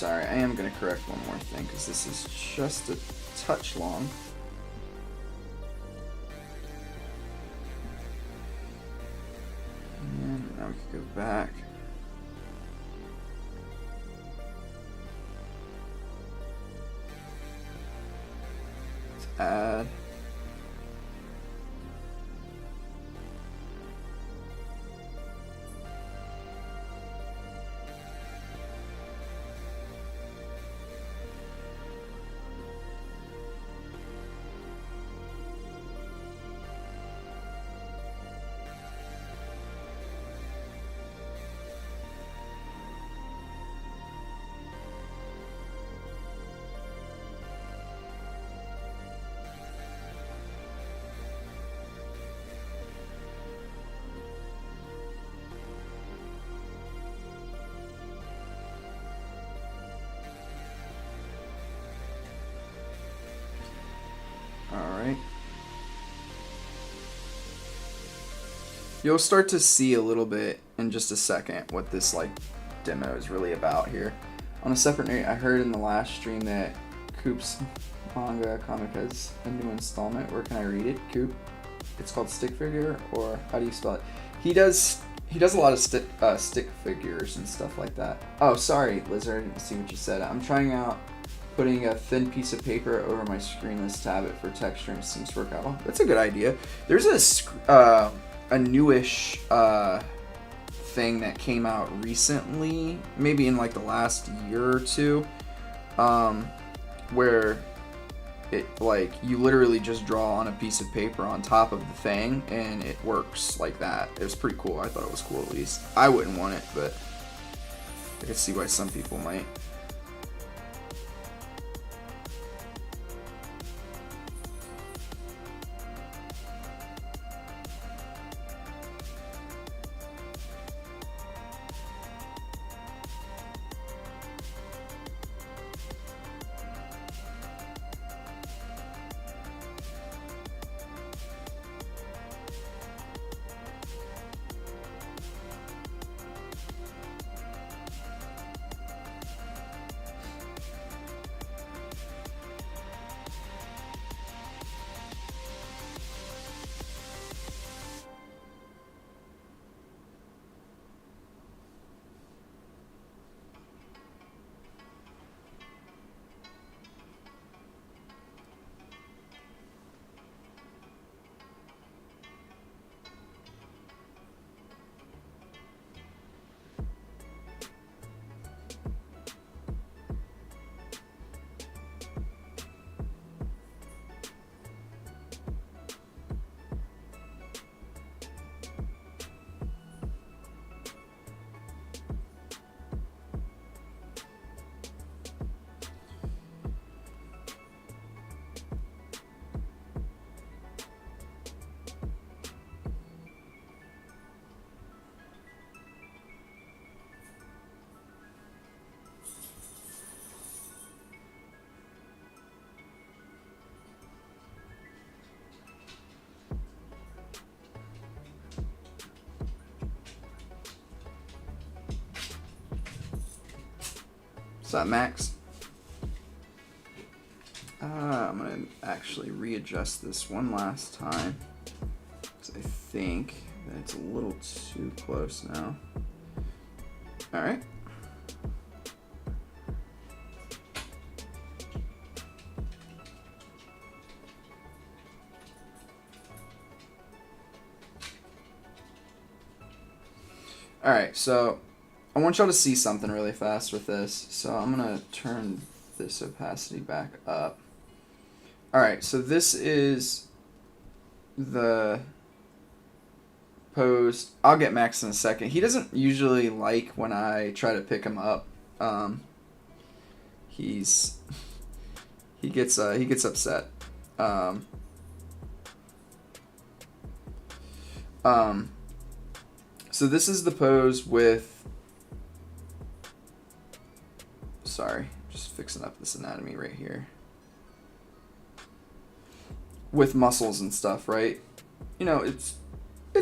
Speaker 1: sorry, I am going to correct one more thing because this is just a touch long. And now we can go back. Let's add. Alright. You'll start to see a little bit in just a second what this like demo is really about here. On a separate note, I heard in the last stream that Coop's manga comic has a new installment. Where can I read it? Coop? It's called Stick Figure, or how do you spell it? He does a lot of stick figures and stuff like that. Oh, sorry, Lizard, I didn't see what you said. I'm trying out putting a thin piece of paper over my screenless tablet for texturing seems to work out well. That's a good idea. There's a newish thing that came out recently, maybe in like the last year or two, where it like you literally just draw on a piece of paper on top of the thing and it works like that. It was pretty cool. I thought it was cool. At least I wouldn't want it, but I could see why some people might. What's up, Max? I'm going to actually readjust this one last time, because I think that it's a little too close now. Alright. Alright, so I want y'all to see something really fast with this, so I'm going to turn this opacity back up. Alright, so this is the pose. I'll get Max in a second. He doesn't usually like when I try to pick him up. He gets upset. So this is the pose with, sorry, just fixing up this anatomy right here, with muscles and stuff, right? You know, it's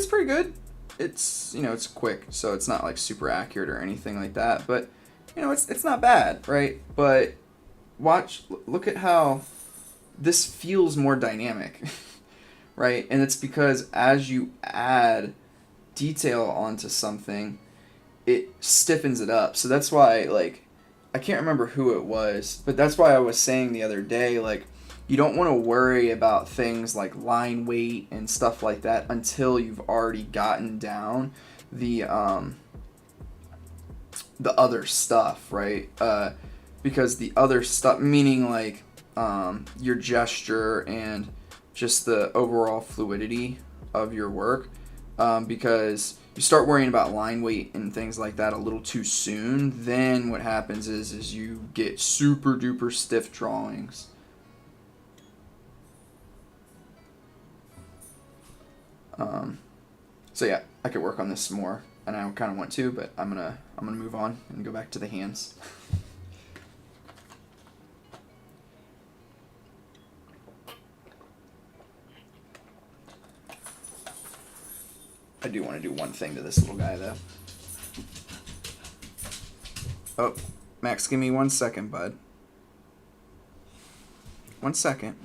Speaker 1: pretty good. It's, you know, it's quick, so it's not like super accurate or anything like that, but you know, it's not bad, right? But look at how this feels more dynamic, right? And it's because as you add detail onto something, it stiffens it up. So that's why, like, I can't remember who it was, but that's why I was saying the other day, like, you don't want to worry about things like line weight and stuff like that until you've already gotten down the other stuff, right? Because the other stuff, meaning like your gesture and just the overall fluidity of your work, because you start worrying about line weight and things like that a little too soon, then what happens is you get super duper stiff drawings. So yeah, I could work on this some more, and I kind of want to, but I'm gonna move on and go back to the hands. I do want to do one thing to this little guy though. Oh, Max, give me 1 second, bud. 1 second.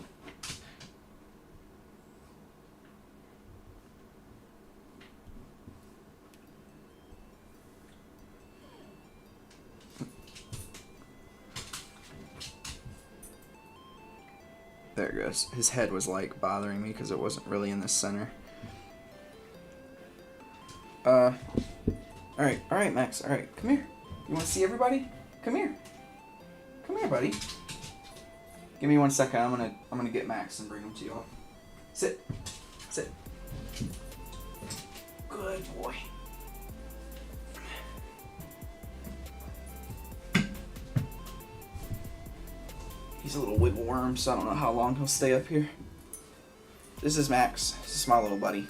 Speaker 1: There it goes. His head was like bothering me because it wasn't really in the center. Alright, Max. Alright, come here. You want to see everybody? Come here. Come here, buddy. Give me 1 second. I'm gonna get Max and bring him to y'all. Sit. Sit. Good boy. He's a little wiggle worm, so I don't know how long he'll stay up here. This is Max. This is my little buddy.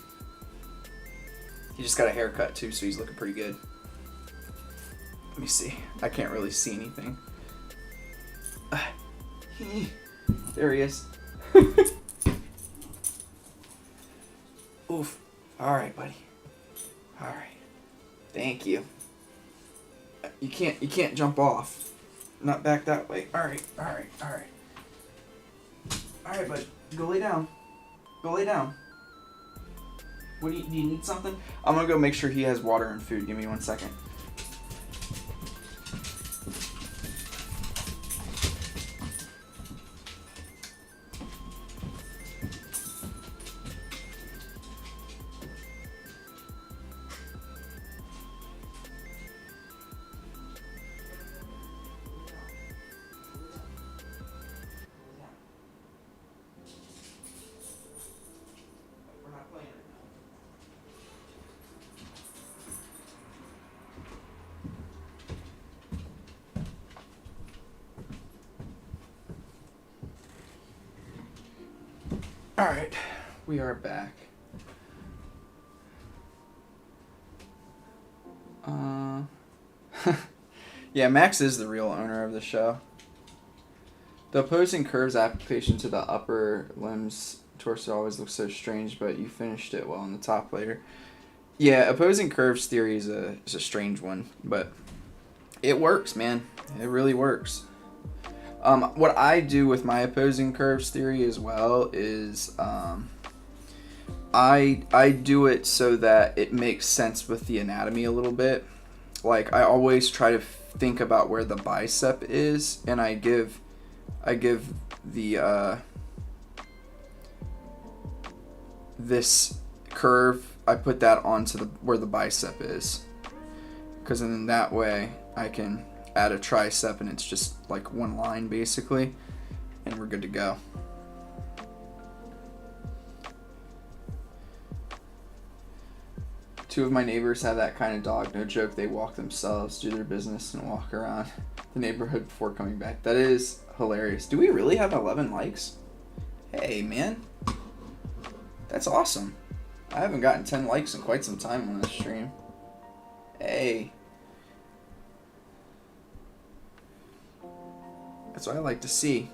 Speaker 1: He just got a haircut too, so he's looking pretty good. Let me see. I can't really see anything. There he is. Oof. Alright, buddy. Alright. Thank you. You can't jump off. Not back that way. Alright. Alright, bud. Go lay down. Go lay down. Do you need something? I'm gonna go make sure he has water and food. Give me 1 second. Alright, we are back. Yeah, Max is the real owner of the show. The opposing curves application to the upper limbs torso always looks so strange, but you finished it well in the top layer. Yeah, opposing curves theory is a strange one, but it works, man. It really works. What I do with my opposing curves theory as well is I do it so that it makes sense with the anatomy a little bit. Like, I always try to think about where the bicep is, and I give the this curve, I put that onto where the bicep is, because then that way I can add a tricep and it's just like one line basically, and we're good to go. Two of my neighbors have that kind of dog. No joke, they walk themselves, do their business, and walk around the neighborhood before coming back. That is hilarious. Do we really have 11 likes? Hey, man. That's awesome. I haven't gotten 10 likes in quite some time on this stream. Hey. That's what I like to see.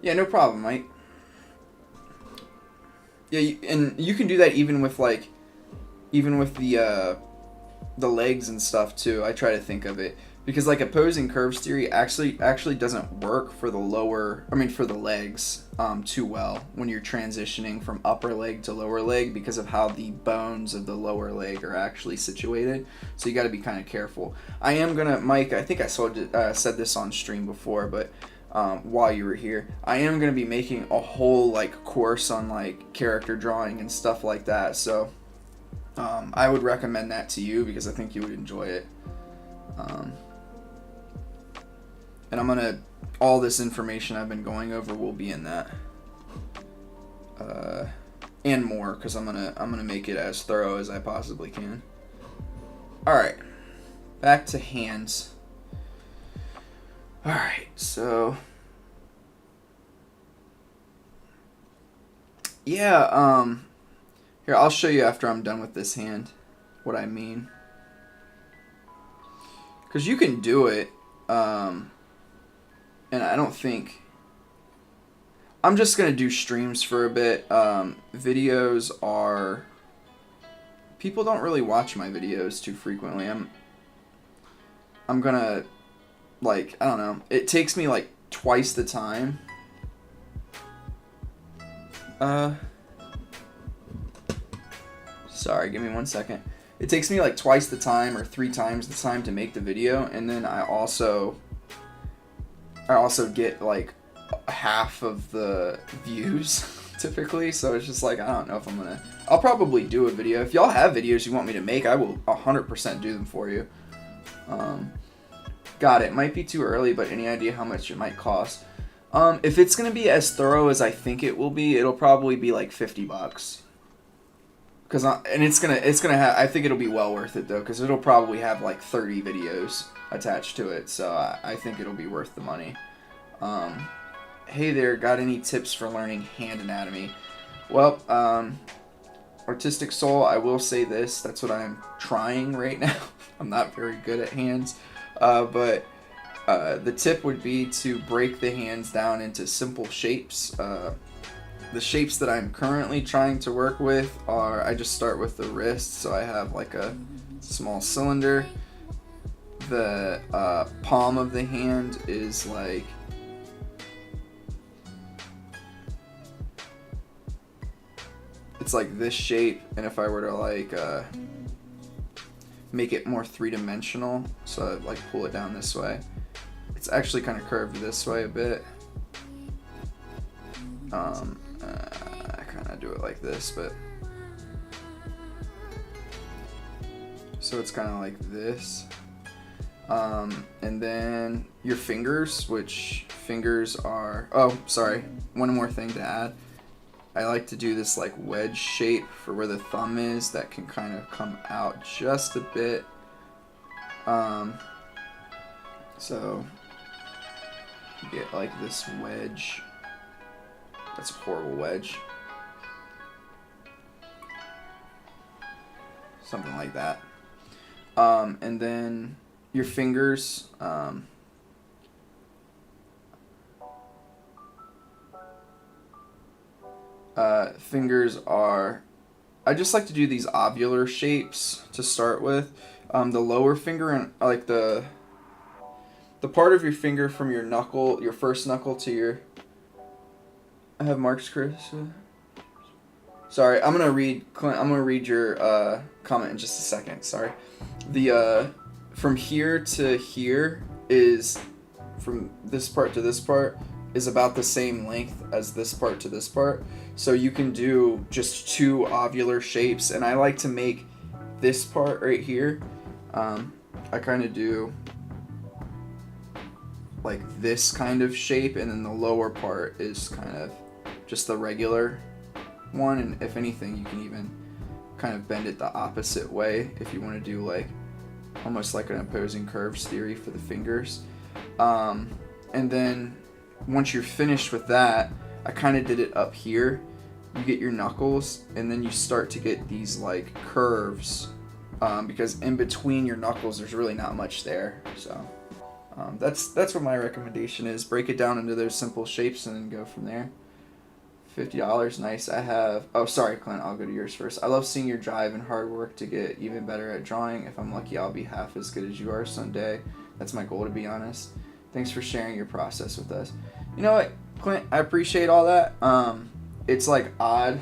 Speaker 1: Yeah, no problem, Mike. Yeah, and you can do that even with like, even with the legs and stuff too. I try to think of it because like opposing curves theory actually doesn't work for the lower. I mean for the legs too well when you're transitioning from upper leg to lower leg because of how the bones of the lower leg are actually situated. So you got to be kind of careful. I am gonna, Mike. I think I said this on stream before, but. While you were here, I am going to be making a whole like course on like character drawing and stuff like that, so I would recommend that to you because I think you would enjoy it. And I'm gonna, all this information I've been going over will be in that, and more, because I'm gonna make it as thorough as I possibly can. All right, back to hands. Alright, so yeah, here, I'll show you after I'm done with this hand what I mean. Because you can do it, and I don't think, I'm just going to do streams for a bit. Videos are, people don't really watch my videos too frequently. I'm going to, like, I don't know, it takes me like twice the time. Sorry, give me 1 second. It takes me like twice the time or 3 times the time to make the video, and then I also get like half of the views typically, so it's just like I don't know if I'll probably do a video. If y'all have videos you want me to make, I will 100% do them for you. Got it. Might be too early, but any idea how much it might cost? If it's gonna be as thorough as I think it will be, it'll probably be like $50. I think it'll be well worth it though, because it'll probably have like 30 videos attached to it, so I think it'll be worth the money. Hey there, got any tips for learning hand anatomy? Well, Artistic Soul, I will say this, that's what I'm trying right now. I'm not very good at hands. But the tip would be to break the hands down into simple shapes. The shapes that I'm currently trying to work with are, I just start with the wrist, so I have like a small cylinder. The palm of the hand is like, it's like this shape, and if I were to like make it more three-dimensional, so I'd like pull it down this way, it's actually kind of curved this way a bit. I kind of do it like this, but so it's kind of like this. And then your fingers, which fingers are, oh sorry, one more thing to add. I like to do this like wedge shape for where the thumb is, that can kind of come out just a bit. So you get like this wedge. That's a horrible wedge. Something like that. And then your fingers, fingers are, I just like to do these ovular shapes to start with. The lower finger and like the part of your finger from your knuckle, your first knuckle to your, I have marks, Chris. Sorry, I'm gonna read your comment in just a second. Sorry. The from here to here is, from this part to this part is about the same length as this part to this part. So you can do just 2 ovular shapes, and I like to make this part right here. I kind of do like this kind of shape, and then the lower part is kind of just the regular one, and if anything you can even kind of bend it the opposite way if you want to do like almost like an opposing curves theory for the fingers. And then once you're finished with that, I kind of did it up here. You get your knuckles, and then you start to get these like curves, because in between your knuckles there's really not much there. So That's what my recommendation is. Break it down into those simple shapes and then go from there. $50, nice. I have, oh sorry Clint, I'll go to yours first. I love seeing your drive and hard work to get even better at drawing. If I'm lucky, I'll be half as good as you are someday. That's my goal, to be honest. Thanks for sharing your process with us. You know what, Clint, I appreciate all that. It's like odd.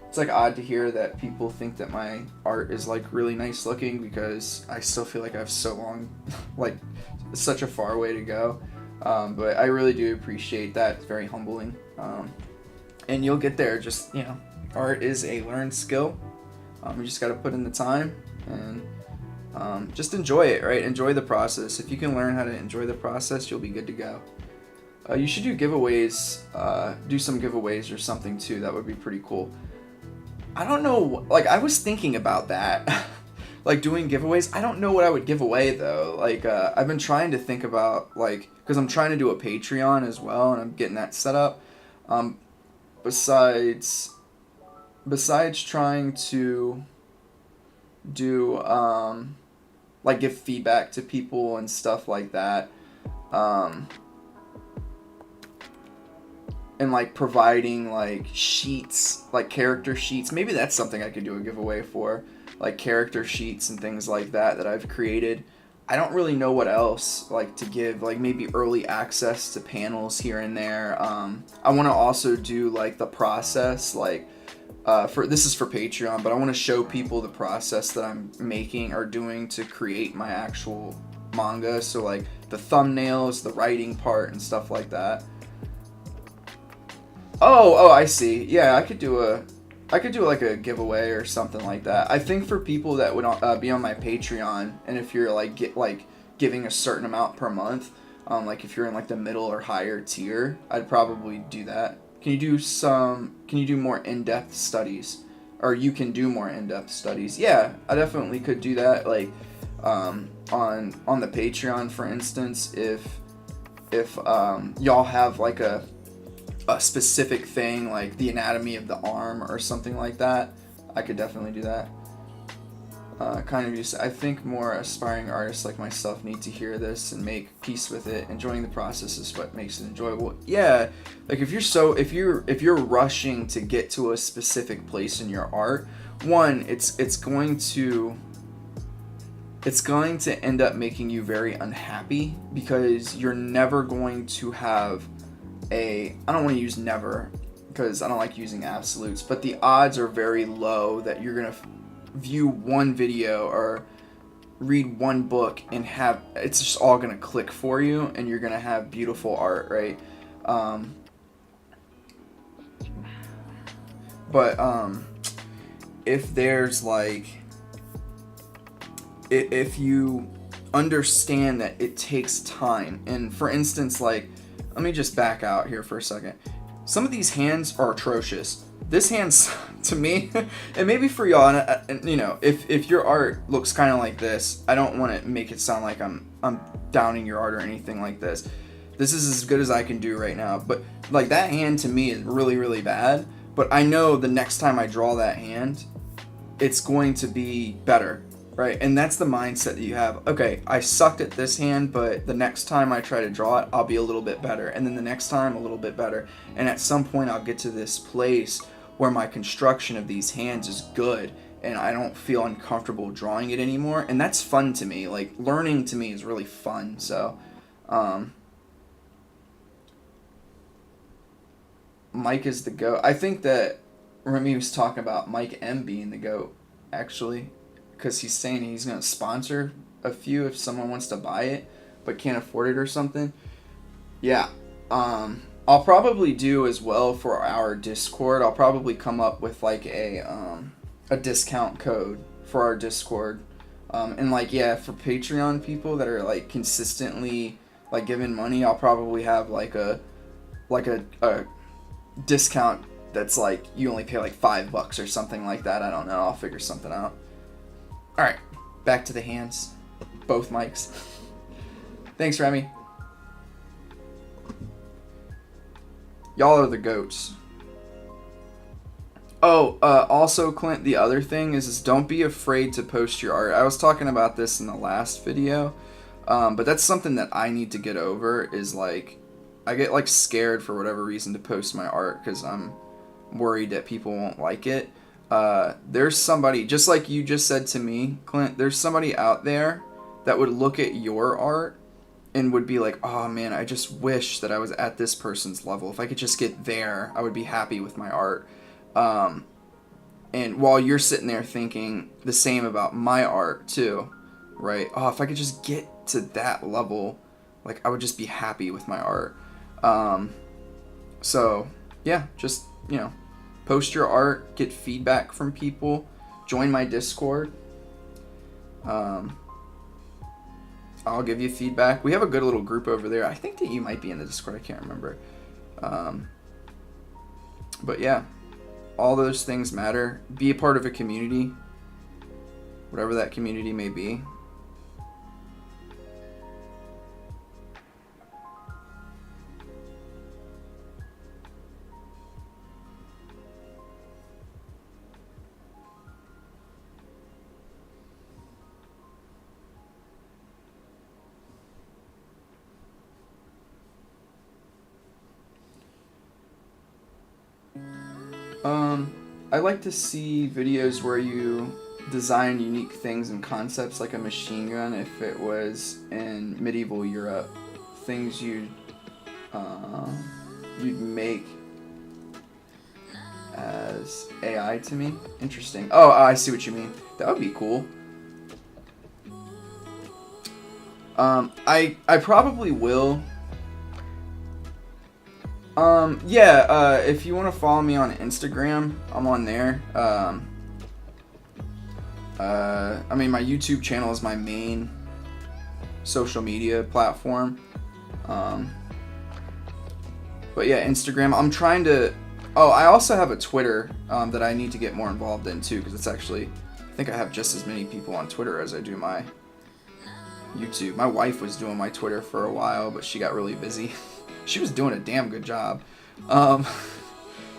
Speaker 1: It's like odd to hear that people think that my art is like really nice looking, because I still feel like I have so long, like such a far way to go. But I really do appreciate that. It's very humbling. And you'll get there. Just, you know, art is a learned skill. You just got to put in the time and just enjoy it, right? Enjoy the process. If you can learn how to enjoy the process, you'll be good to go. You should do giveaways, do some giveaways or something too. That would be pretty cool. I don't know, like I was thinking about that, like doing giveaways. I don't know what I would give away though. Like I've been trying to think about, like, because I'm trying to do a Patreon as well, and I'm getting that set up. Besides trying to do like give feedback to people and stuff like that, and like providing like sheets, like character sheets. Maybe that's something I could do a giveaway for, like character sheets and things like that I've created. I don't really know what else like to give, like maybe early access to panels here and there. I want to also do like the process, like this is for Patreon, but I want to show people the process that I'm making or doing to create my actual manga. So like the thumbnails, the writing part, and stuff like that. Oh, I see. Yeah, I could do like a giveaway or something like that. I think for people that would be on my Patreon, and if you're like giving a certain amount per month, like if you're in like the middle or higher tier, I'd probably do that. Can you do more in-depth studies? Or you can do more in-depth studies. Yeah, I definitely could do that. Like on the Patreon, for instance, if y'all have like a specific thing, like the anatomy of the arm or something like that, I could definitely do that. I think more aspiring artists like myself need to hear this and make peace with it. Enjoying the process is what makes it enjoyable. Yeah, like if you're rushing to get to a specific place in your art, one, it's going to end up making you very unhappy, because you're never going to have I don't want to use never because I don't like using absolutes, but the odds are very low that you're going to view one video or read one book and it's just all going to click for you and you're going to have beautiful art, right? But if there's like, if you understand that it takes time, and for instance, like, let me just back out here for a second. Some of these hands are atrocious. This hand's, to me, and maybe for y'all, and you know, if your art looks kind of like this, I don't want to make it sound like I'm downing your art or anything like this. This is as good as I can do right now. But like that hand to me is really, really bad. But I know the next time I draw that hand, it's going to be better. Right, and that's the mindset that you have. Okay, I sucked at this hand, but the next time I try to draw it, I'll be a little bit better. And then the next time, a little bit better. And at some point, I'll get to this place where my construction of these hands is good, and I don't feel uncomfortable drawing it anymore. And that's fun to me. Like, learning to me is really fun. So, Mike is the GOAT. I think that Remy was talking about Mike M being the GOAT, actually. Because he's saying he's going to sponsor a few if someone wants to buy it but can't afford it or something. Yeah. I'll probably do as well for our Discord. I'll probably come up with like a discount code for our Discord. And like, yeah, for Patreon people that are like consistently like giving money, I'll probably have like a discount that's like you only pay like $5 or something like that. I don't know. I'll figure something out. All right, back to the hands. Both mics. Thanks, Remy. Y'all are the goats. Oh, also, Clint, the other thing is don't be afraid to post your art. I was talking about this in the last video. But that's something that I need to get over, is like, I get like scared for whatever reason to post my art because I'm worried that people won't like it. There's somebody, just like you just said to me, Clint, there's somebody out there that would look at your art and would be like, oh man, I just wish that I was at this person's level. If I could just get there, I would be happy with my art. And while you're sitting there thinking the same about my art too, right? Oh, if I could just get to that level, like I would just be happy with my art. So yeah, just, post your art, get feedback from people, join my Discord. I'll give you feedback. We have a good little group over there. I think that you might be in the Discord. I can't remember. But yeah, all those things matter. Be a part of a community, whatever that community may be. I like to see videos where you design unique things and concepts, like a machine gun if it was in medieval Europe. Things you'd make as AI to me. Interesting. Oh, I see what you mean. That would be cool. I probably will. If you want to follow me on Instagram, I'm on there. My YouTube channel is my main social media platform. But yeah, Instagram. I'm trying to... Oh, I also have a Twitter that I need to get more involved in too, because it's actually... I think I have just as many people on Twitter as I do my YouTube. My wife was doing my Twitter for a while, but she got really busy. She was doing a damn good job.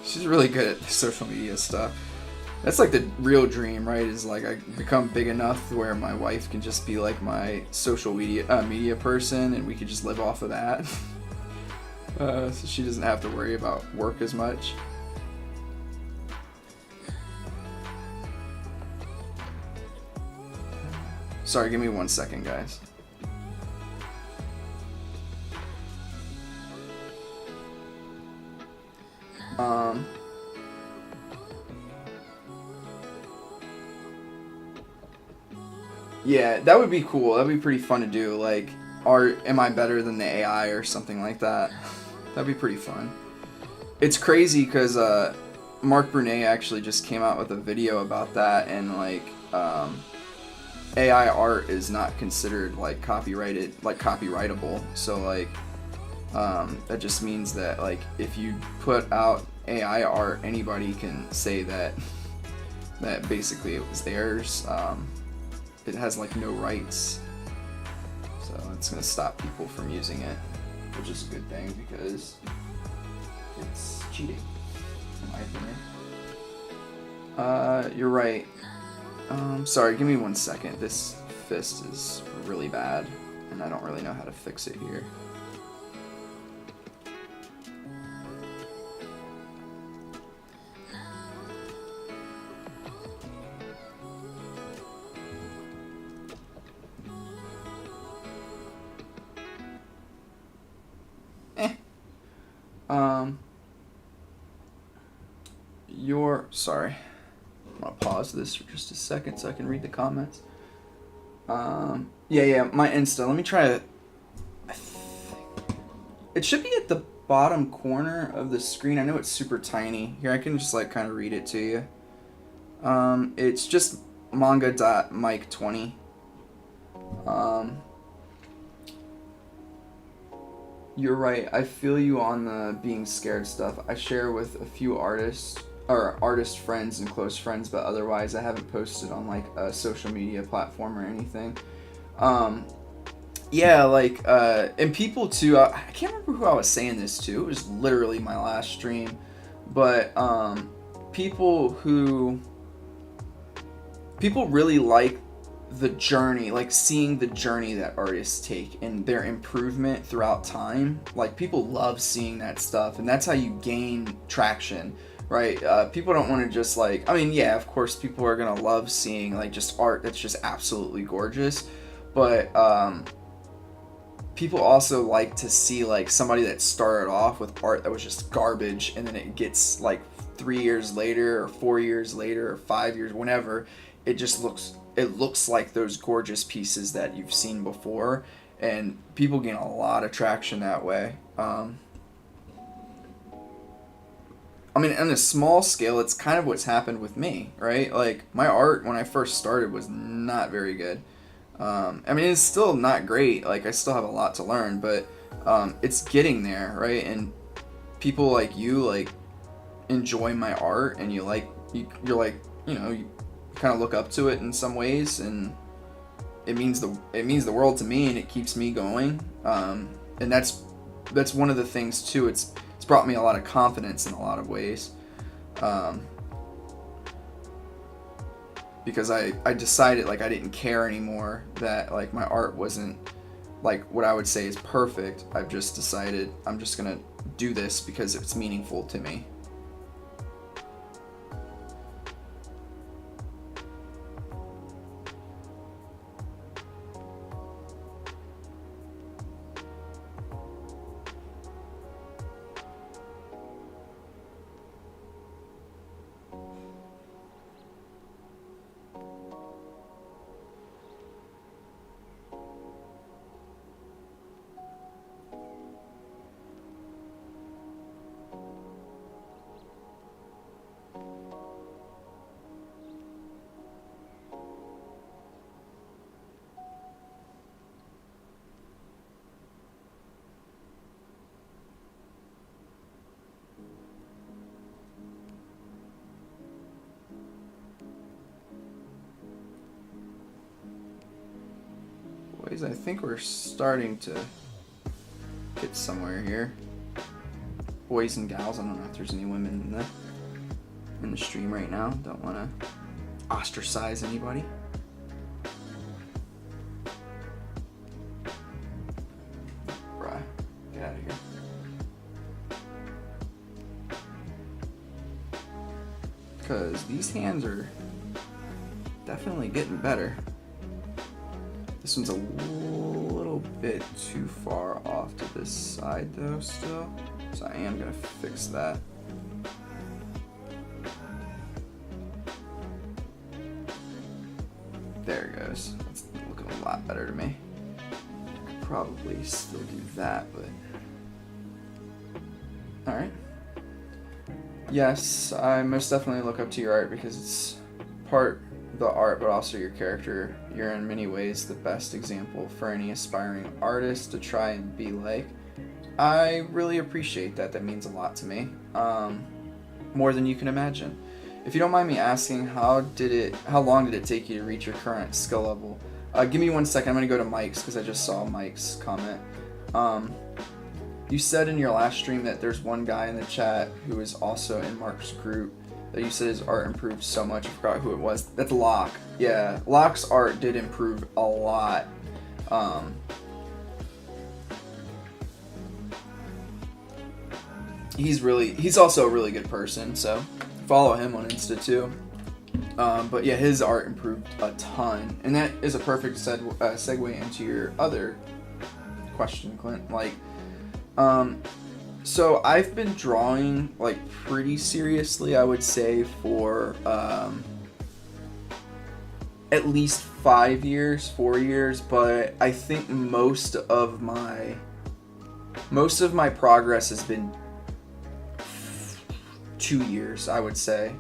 Speaker 1: She's really good at social media stuff. That's like the real dream, right? Is like I become big enough where my wife can just be like my social media person, and we could just live off of that. So she doesn't have to worry about work as much. Sorry, give me 1 second, guys. Yeah, that would be cool. That'd be pretty fun to do. Like, am I better than the AI or something like that? That'd be pretty fun. It's crazy because Mark Brunet actually just came out with a video about that, and like AI art is not considered like copyrightable. So like that just means that like if you put out AI art, anybody can say that basically it was theirs. It has like no rights, so it's gonna stop people from using it, which is a good thing because it's cheating, in my opinion. You're right. Sorry, give me 1 second. This fist is really bad, and I don't really know how to fix it here. Sorry. I'm gonna pause this for just a second so I can read the comments. Yeah, my Insta. Let me try it. It should be at the bottom corner of the screen. I know it's super tiny. Here, I can just like kind of read it to you. It's just manga.mike20. You're right. I feel you on the being scared stuff. I share with a few artists or artist friends and close friends, but otherwise I haven't posted on like a social media platform or anything. Yeah, like and people too. I can't remember who I was saying this to. It was literally my last stream, but people really like the journey, like seeing the journey that artists take and their improvement throughout time. Like, people love seeing that stuff, and that's how you gain traction, right? People don't want to just like, I mean, yeah, of course people are gonna love seeing like just art that's just absolutely gorgeous, but people also like to see like somebody that started off with art that was just garbage, and then it gets like 3 years later or 4 years later or 5 years, whenever, it looks like those gorgeous pieces that you've seen before, and people gain a lot of traction that way. I mean, on a small scale, it's kind of what's happened with me, right? Like, my art when I first started was not very good. I mean, it's still not great. Like, I still have a lot to learn, but it's getting there, right? And people like you, like, enjoy my art, and you're like, you kind of look up to it in some ways, and it means the world to me, and it keeps me going. And that's one of the things too. It's brought me a lot of confidence in a lot of ways, because I decided, like, I didn't care anymore that like my art wasn't like what I would say is perfect. I've just decided I'm just gonna do this because it's meaningful to me. Boys, I think we're starting to get somewhere here. Boys and gals, I don't know if there's any women in the stream right now. Don't want to ostracize anybody. Bruh, get out of here. Because these hands are definitely getting better. This one's a little bit too far off to this side though still, so I am gonna fix that. There it goes. That's looking a lot better to me. Could probably still do that, but alright. Yes, I most definitely look up to your art because it's part the art, but also your character. You're in many ways the best example for any aspiring artist to try and be like. I really appreciate that. That means a lot to me, more than you can imagine. If you don't mind me asking, how long did it take you to reach your current skill level? Give me 1 second. I'm gonna go to Mike's because I just saw Mike's comment. You said in your last stream that there's one guy in the chat who is also in Mark's group that you said his art improved so much. I forgot who it was. That's Locke. Yeah, Locke's art did improve a lot. He's also a really good person, so follow him on Insta too. But yeah, his art improved a ton, and that is a perfect segue into your other question, Clint. Like, so I've been drawing like pretty seriously, I would say, for at least 4 years, but I think most of my progress has been 2 years, I would say.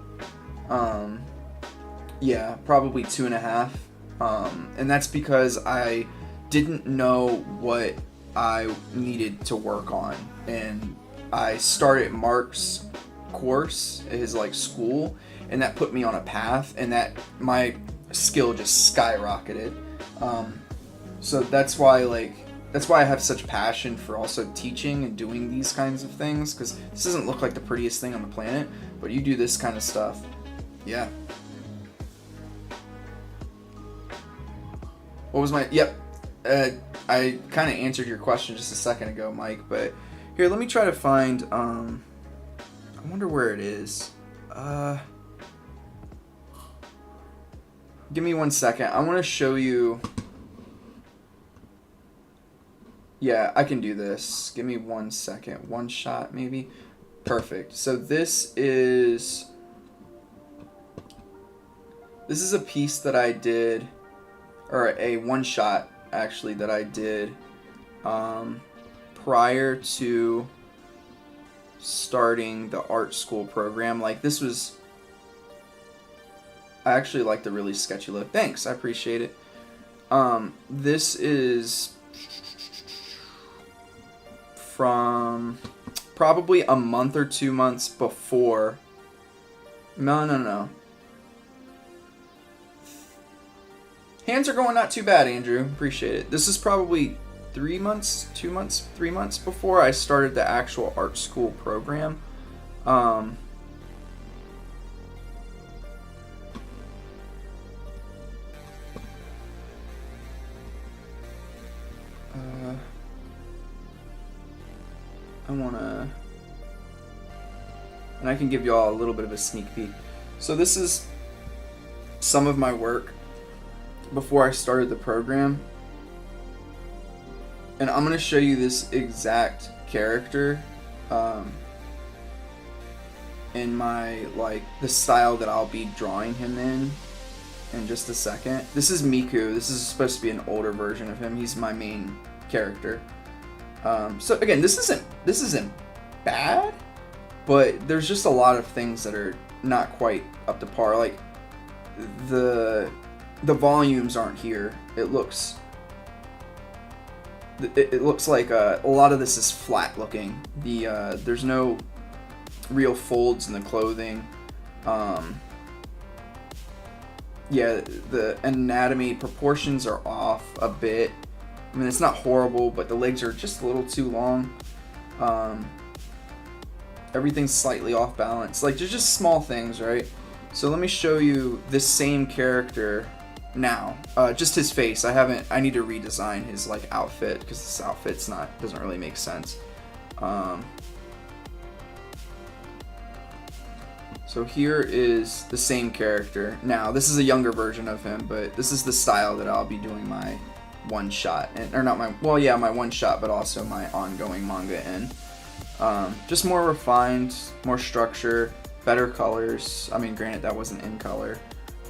Speaker 1: Yeah, probably 2.5. And that's because I didn't know what I needed to work on, and I started Mark's course at his like school, and that put me on a path, and that my skill just skyrocketed. So that's why I have such passion for also teaching and doing these kinds of things, because this doesn't look like the prettiest thing on the planet, but you do this kind of stuff, yeah. What was my, yep. I kind of answered your question just a second ago, Mike, but here, let me try to find, I wonder where it is. Give me 1 second. I want to show you. Yeah, I can do this. Give me 1 second. One shot, maybe. Perfect. So this is a piece that I did, or a one shot actually that I did prior to starting the art school program. Like, this was, I actually like the really sketchy look. Thanks, I appreciate it. This is from probably a month or 2 months before. No. Hands are going not too bad, Andrew. Appreciate it. This is probably 3 months, 2 months, 3 months before I started the actual art school program. I wanna, and I can give you all a little bit of a sneak peek. So this is some of my work before I started the program, and I'm gonna show you this exact character in my, like, the style that I'll be drawing him in just a second. This is Miku. This is supposed to be an older version of him. He's my main character. So again, this isn't bad, but there's just a lot of things that are not quite up to par. Like, the volumes aren't here. It looks like a lot of this is flat looking. There's no real folds in the clothing. Yeah, the anatomy proportions are off a bit. I mean, it's not horrible, but the legs are just a little too long. Everything's slightly off balance. Like, there's just small things, right? So let me show you this same character now. Just his face. I need to redesign his, like, outfit, because this outfit's doesn't really make sense. So here is the same character. Now, this is a younger version of him, but this is the style that I'll be doing my one shot, my one shot, but also my ongoing manga in. Just more refined, more structure, better colors. I mean, granted, that wasn't in color.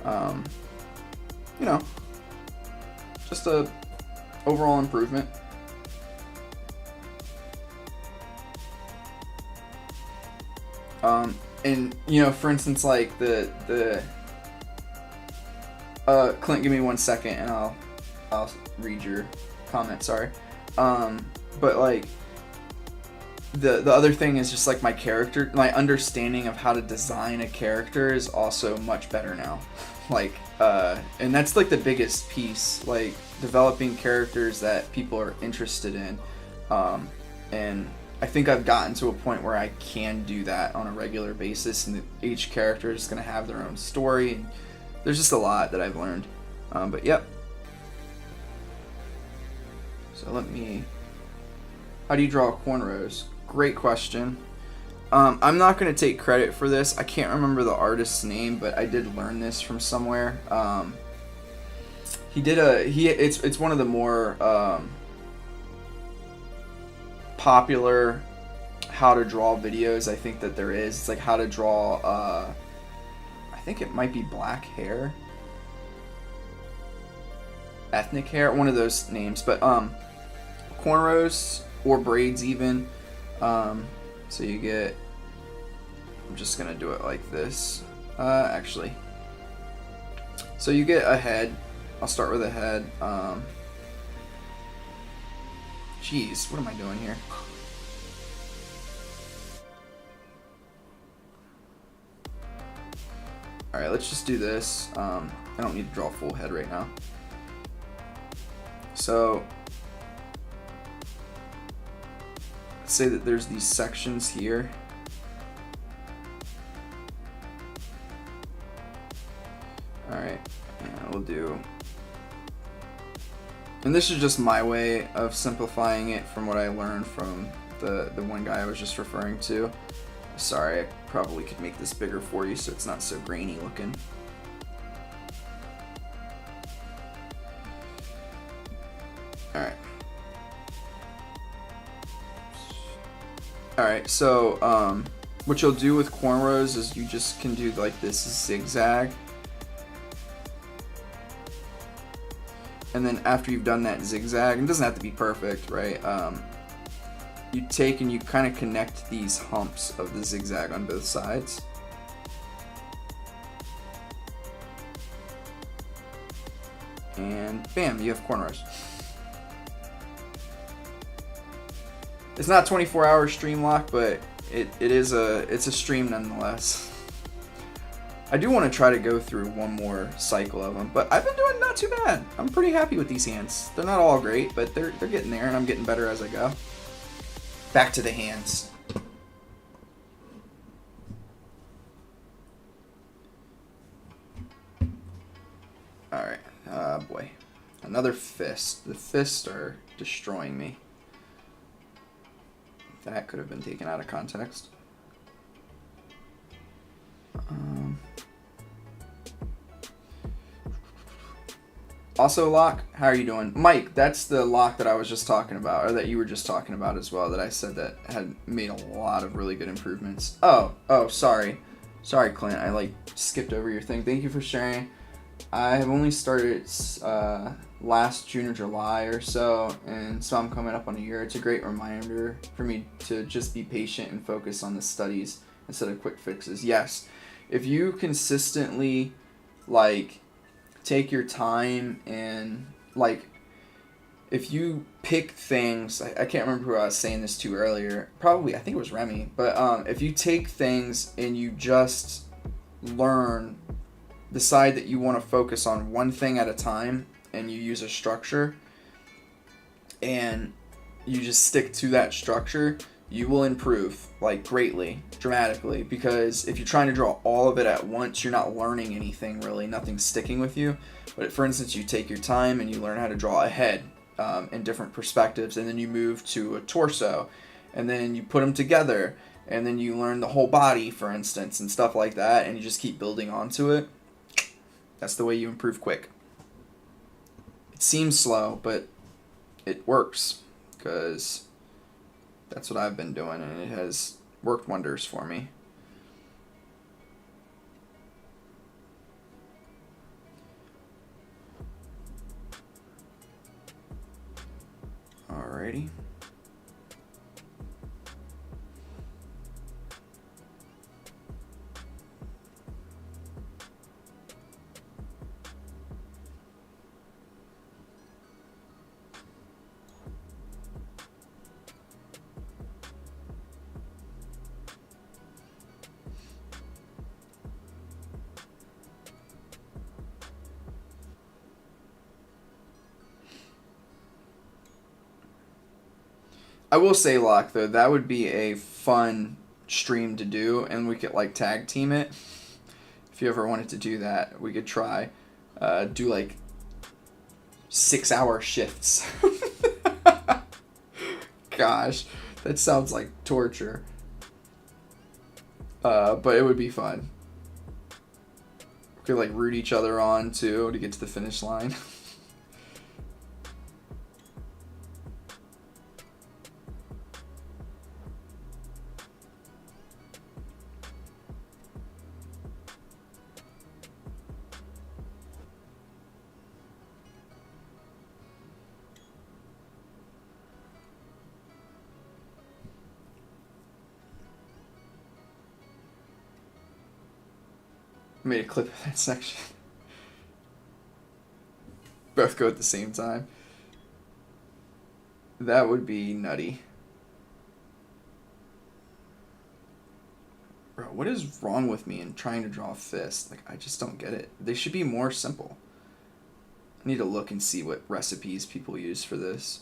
Speaker 1: You know, just a overall improvement. And you know, for instance, like the Clint, give me 1 second, and I'll read your comment. Sorry, but like the other thing is just like my understanding of how to design a character is also much better now. Like, and that's like the biggest piece, like developing characters that people are interested in, and I think I've gotten to a point where I can do that on a regular basis, and each character is going to have their own story, and there's just a lot that I've learned. But yep. So how do you draw cornrows? Great question. I'm not going to take credit for this. I can't remember the artist's name, but I did learn this from somewhere. It's one of the more popular how to draw videos I think that there is. It's like how to draw, I think it might be black hair, ethnic hair, one of those names, but cornrows or braids even. So you get, I'm just gonna do it like this, actually. So you get a head. I'll start with a head. Jeez, what am I doing here? Alright, let's just do this. I don't need to draw a full head right now. So, let's say that there's these sections here. Alright, and we'll do And this is just my way of simplifying it from what I learned from the one guy I was just referring to. Sorry, I probably could make this bigger for you so it's not so grainy looking. Alright. Alright, so what you'll do with cornrows is you just can do like this zigzag. And then after you've done that zigzag, it doesn't have to be perfect, right? You take and you kind of connect these humps of the zigzag on both sides. And bam, you have cornrows. It's not 24-hour stream lock, but it's a stream nonetheless. I do want to try to go through one more cycle of them, but I've been doing not too bad. I'm pretty happy with these hands. They're not all great, but they're getting there, and I'm getting better as I go. Back to the hands. Alright, boy. Another fist. The fists are destroying me. That could have been taken out of context. Also, lock, how are you doing? Mike, that's the lock that I was just talking about, or that you were just talking about as well, that I said that had made a lot of really good improvements. Oh, sorry. Sorry, Clint, I like skipped over your thing. Thank you for sharing. I have only started last June or July or so, and so I'm coming up on a year. It's a great reminder for me to just be patient and focus on the studies instead of quick fixes. Yes, if you consistently, like, take your time and, like, if you pick things, I can't remember who I was saying this to earlier, probably, I think it was Remy, but if you take things and you just decide that you want to focus on one thing at a time, and you use a structure, and you just stick to that structure, you will improve, like, greatly, dramatically, because if you're trying to draw all of it at once, you're not learning anything, really, nothing's sticking with you. But for instance, you take your time and you learn how to draw a head in different perspectives, and then you move to a torso, and then you put them together, and then you learn the whole body, for instance, and stuff like that, and you just keep building onto it. That's the way you improve quick. It seems slow, but it works, because that's what I've been doing, and it has worked wonders for me. Alrighty. I will say, Locke, though, that would be a fun stream to do, and we could, like, tag team it. If you ever wanted to do that, we could try. Do, like, 6-hour shifts. Gosh, that sounds like torture. But it would be fun. We could, like, root each other on, too, to get to the finish line. Made a clip of that section. Both go at the same time. That would be nutty. Bro, what is wrong with me in trying to draw a fist? Like, I just don't get it. They should be more simple. I need to look and see what recipes people use for this.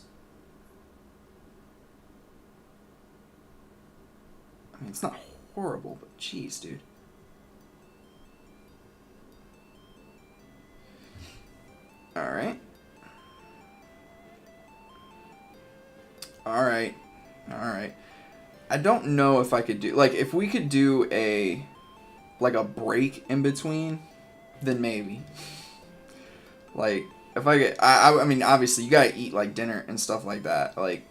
Speaker 1: I mean, it's not horrible, but jeez, dude. Alright. Alright. Alright. I don't know if I could do... Like, if we could do a... Like, a break in between, then maybe. Like, if I get... I mean, obviously, you gotta eat, like, dinner and stuff like that. Like,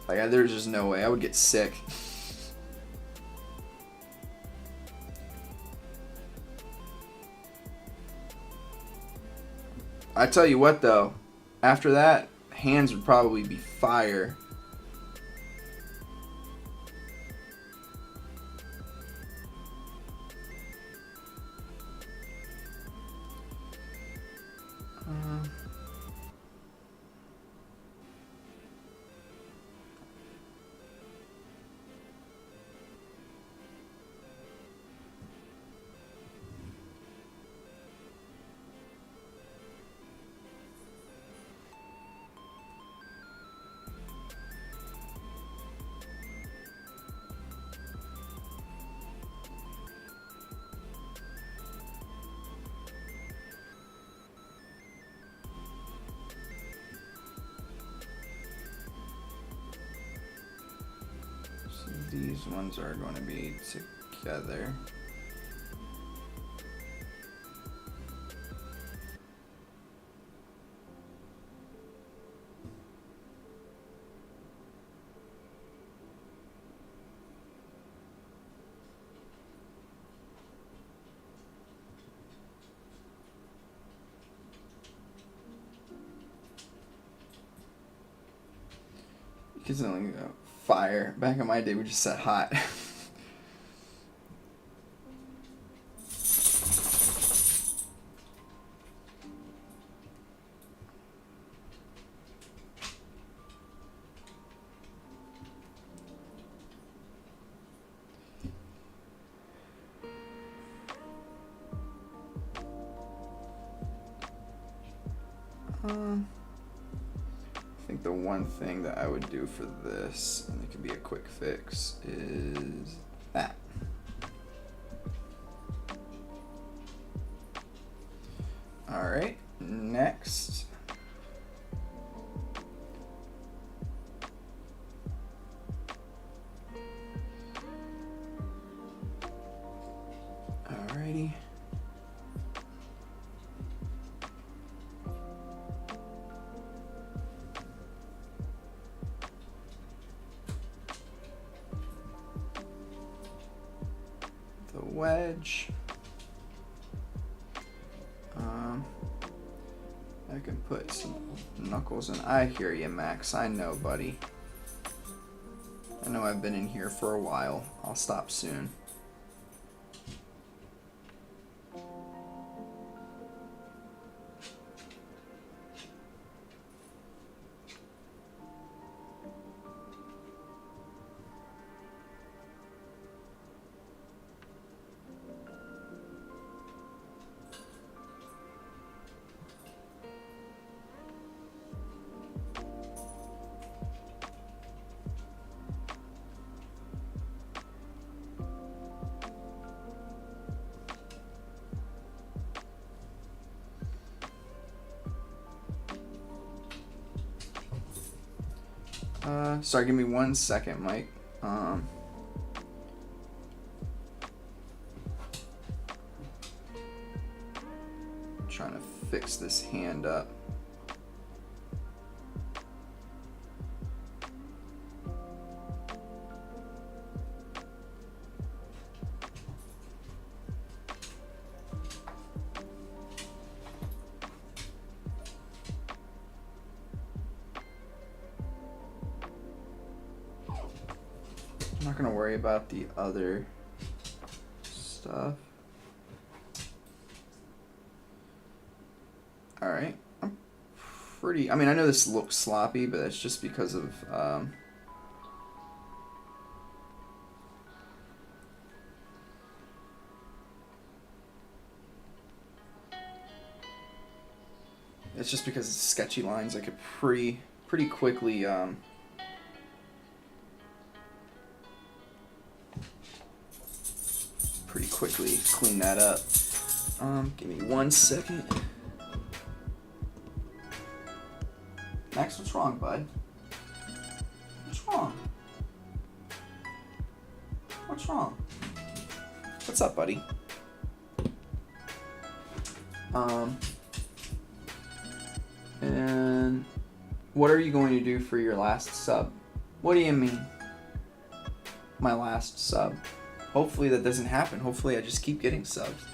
Speaker 1: there's just no way. I would get sick. I tell you what, though. After that, hands would probably be fire. These ones are going to be together. Because only fire. Back in my day, we just said hot. I think the one thing that I would do for this, and it could be a quick fix, is that. All right, next. Alrighty. Wedge. I can put some knuckles in. I hear you, Max. I know, buddy. I know I've been in here for a while. I'll stop soon. Sorry, give me 1 second, Mike. Trying to fix this hand up. I'm not gonna worry about the other stuff. All right, I'm pretty, I mean, I know this looks sloppy, but that's just because of, it's just because it's sketchy lines. I could pretty quickly, clean that up. Give me 1 second. Max, what's wrong, bud? What's wrong? What's wrong? What's up, buddy? And what are you going to do for your last sub? What do you mean? My last sub. Hopefully that doesn't happen. Hopefully I just keep getting subs.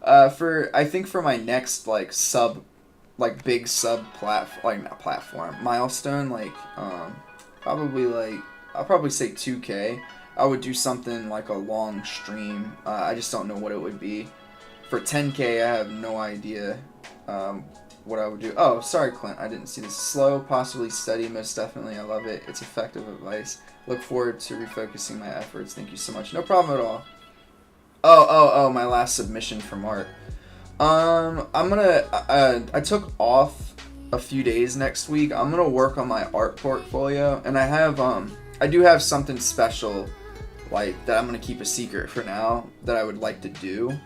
Speaker 1: I think for my next like big sub platform milestone, probably I'll probably say 2K. I would do something like a long stream. I just don't know what it would be. For 10K, I have no idea what I would do. Oh, sorry, Clint. I didn't see this. Slow, possibly steady, most definitely. I love it. It's effective advice. Look forward to refocusing my efforts. Thank you so much. No problem at all. Oh, my last submission from art. I took off a few days next week. I'm gonna work on my art portfolio, and I do have something special, like, that I'm gonna keep a secret for now, that I would like to do.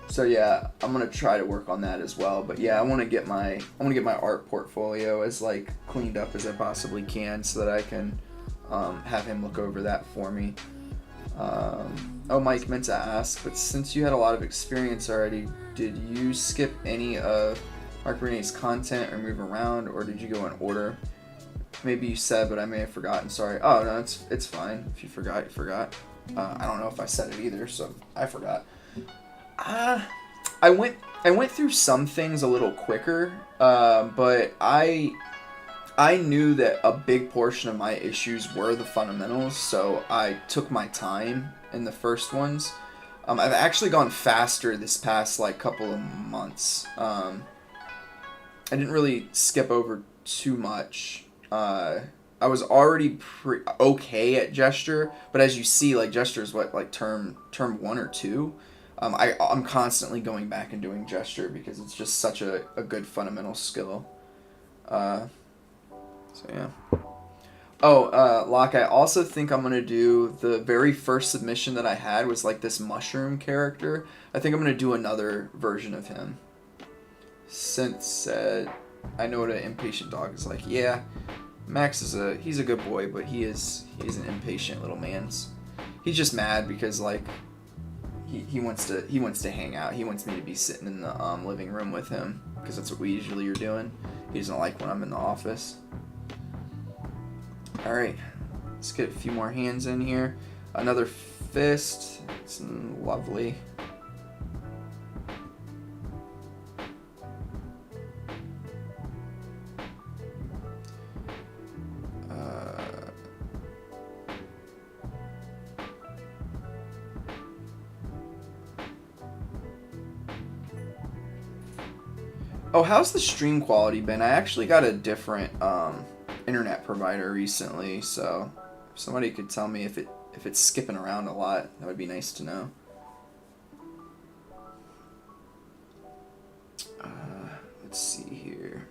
Speaker 1: So yeah, I'm gonna try to work on that as well. But yeah, I want to get my art portfolio as like cleaned up as I possibly can, so that I can have him look over that for me. Oh, Mike meant to ask, but since you had a lot of experience already, did you skip any of Mark Renee's content or move around, or did you go in order? Maybe you said, but I may have forgotten. Sorry. Oh no, it's fine. If you forgot, you forgot. I don't know if I said it either, so I forgot. I went through some things a little quicker, but I knew that a big portion of my issues were the fundamentals, so I took my time in the first ones. I've actually gone faster this past like couple of months. I didn't really skip over too much. I was already okay at gesture, but as you see, like gesture is what, like term 1 or 2. I'm constantly going back and doing gesture because it's just such a good fundamental skill. So yeah. Oh, Locke, I also think I'm gonna do the very first submission that I had was like this mushroom character. I think I'm gonna do another version of him. Since said, I know what an impatient dog is like. Yeah, Max he's a good boy, but he's an impatient little man. He's just mad because like he wants to hang out. He wants me to be sitting in the living room with him because that's what we usually are doing. He doesn't like when I'm in the office. All right, let's get a few more hands in here. Another fist. It's lovely. Oh, how's the stream quality been? I actually got a different internet provider recently, so if somebody could tell me if it's skipping around a lot, that would be nice to know. Let's see here.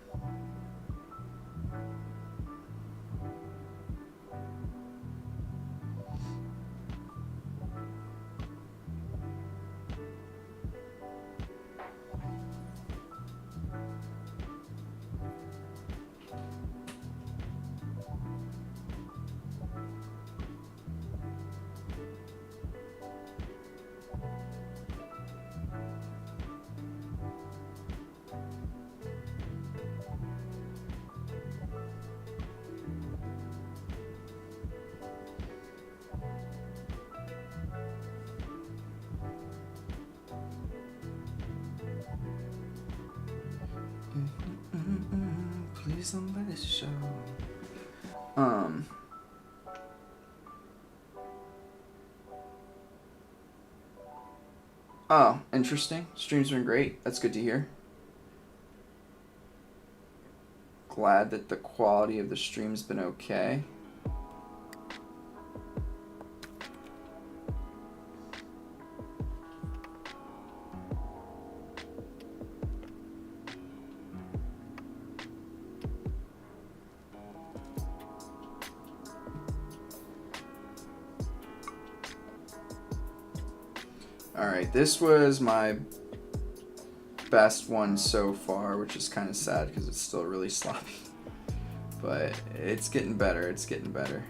Speaker 1: Please don't let this show. Oh, interesting. Stream's been great. That's good to hear. Glad that the quality of the stream's been okay. Alright, this was my best one so far, which is kind of sad because it's still really sloppy. But it's getting better. It's getting better.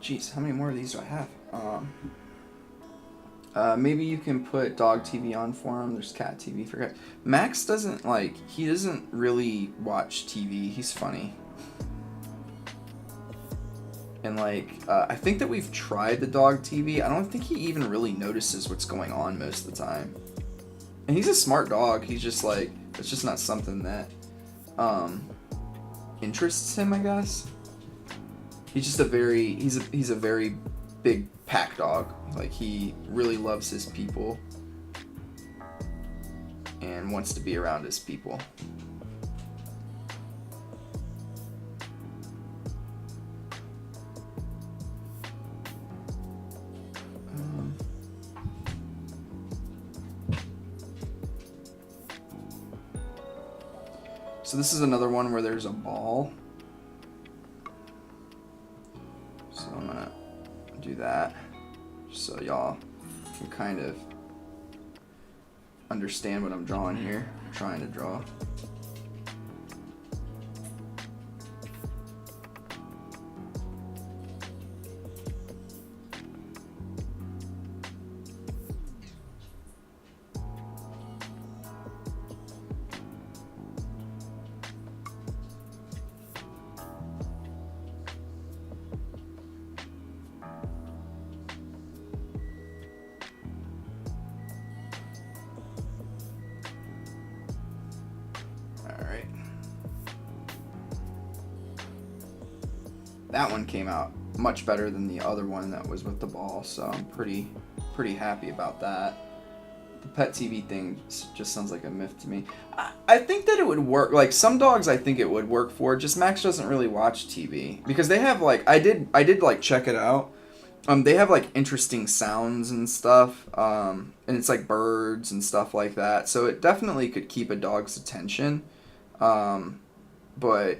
Speaker 1: Jeez, how many more of these do I have? Maybe you can put dog TV on for him. There's cat TV for guys. Max doesn't he doesn't really watch TV. He's funny. And I think that we've tried the dog TV. I don't think he even really notices what's going on most of the time. And he's a smart dog. He's just it's just not something that interests him, I guess. He's just he's a very big pack dog. He really loves his people and wants to be around his people. So this is another one where there's a ball. So I'm gonna do that so y'all can kind of understand what I'm drawing here. I'm trying to draw. That one came out much better than the other one that was with the ball, so I'm pretty happy about that. The pet TV thing just sounds like a myth to me. I think that it would work. Some dogs I think it would work for. Just Max doesn't really watch TV because they have I did check it out. They have interesting sounds and stuff. And it's birds and stuff like that. So it definitely could keep a dog's attention. But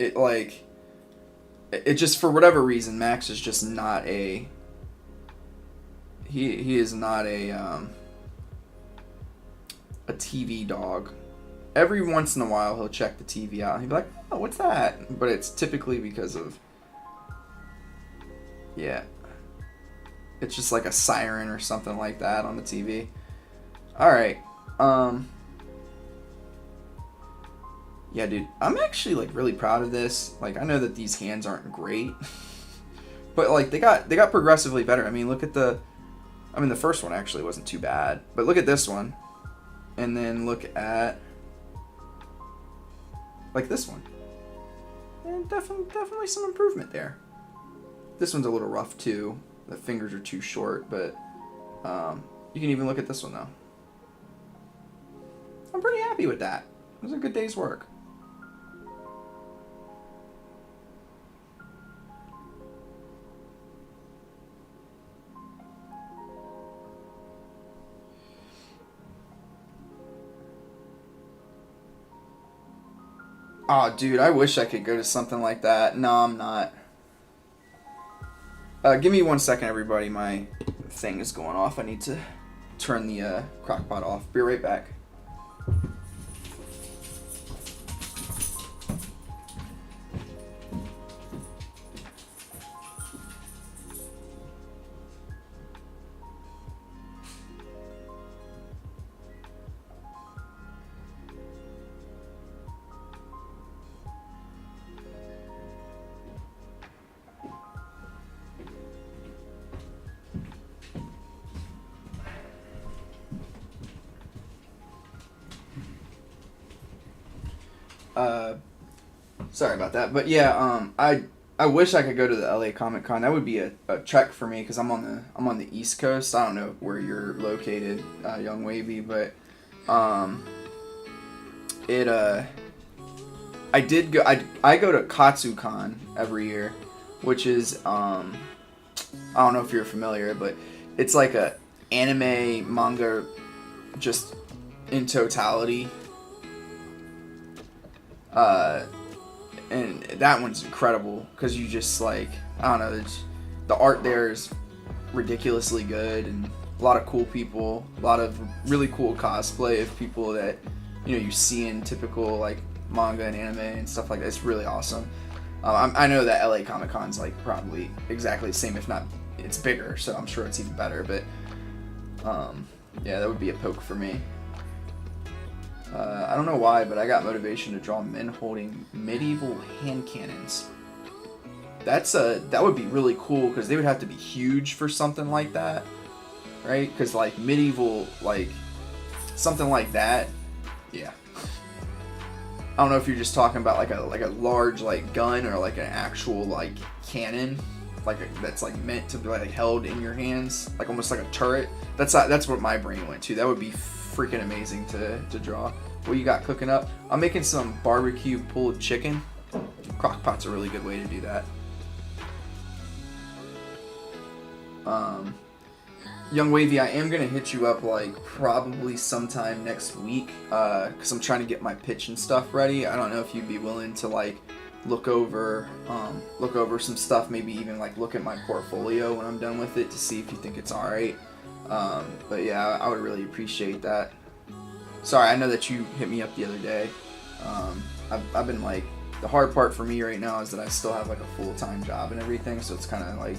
Speaker 1: it just, for whatever reason, Max is just not he is not a TV dog. Every once in a while he'll check the TV out. He'll be like, oh, what's that? But it's typically because of, yeah, it's just a siren or something like that on the TV. Alright, yeah, dude, I'm actually really proud of this. I know that these hands aren't great, but they got progressively better. I mean, look at the first one actually wasn't too bad, but look at this one, and then look at this one, and definitely some improvement there. This one's a little rough too. The fingers are too short, but you can even look at this one though. I'm pretty happy with that. It was a good day's work. Oh, dude, I wish I could go to something like that. No, I'm not. Give me 1 second, everybody. My thing is going off. I need to turn the crock pot off. Be right back. Sorry about that, but yeah, I wish I could go to the LA Comic Con. That would be a trek for me because I'm on the East Coast. I don't know where you're located, Young Wavy, but I go to KatsuCon every year, which is I don't know if you're familiar, but it's a anime manga just in totality. And that one's incredible because you just like, I don't know, the art there is ridiculously good, and a lot of cool people, a lot of really cool cosplay of people that, you know, you see in typical like manga and anime and stuff like that. It's really awesome. I know that LA Comic Con's like probably exactly the same, if not it's bigger, so I'm sure it's even better, but yeah, that would be a poke for me. I don't know why, but I got motivation to draw men holding medieval hand cannons. That would be really cool because they would have to be huge for something like that, right? Because like medieval, like something like that, yeah. I don't know if you're just talking about like a large like gun or like an actual like cannon, like that's like meant to be like held in your hands, like almost like a turret. That's what my brain went to. That would be freaking amazing to draw. What you got cooking up? I'm making some barbecue pulled chicken. Crock-pot's a really good way to do that. Young Wavy, I am gonna hit you up like probably sometime next week, cause I'm trying to get my pitch and stuff ready. I don't know if you'd be willing to like look over some stuff, maybe even like look at my portfolio when I'm done with it to see if you think it's all right. But yeah, I would really appreciate that. Sorry, I know that you hit me up the other day. I've been like, the hard part for me right now is that I still have like a full-time job and everything, so it's kind of like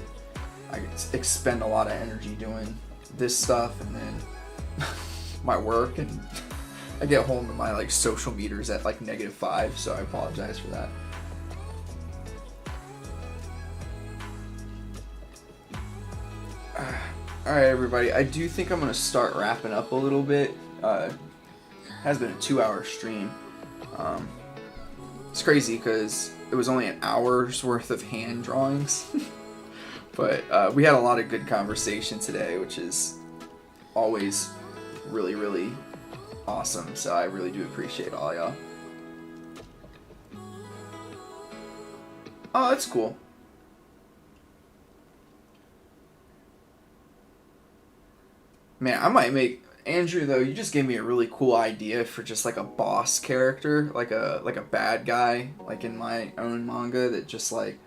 Speaker 1: I expend a lot of energy doing this stuff and then my work, and I get home and my like social meters at like -5, so I apologize for that. Alright everybody, I do think I'm going to start wrapping up a little bit. Has been a 2-hour stream. It's crazy because it was only an hour's worth of hand drawings. But we had a lot of good conversation today, which is always really, really awesome. So I really do appreciate all y'all. Oh, that's cool. Man, I might make... Andrew, though, you just gave me a really cool idea for just like a boss character, like a bad guy, like in my own manga that just like,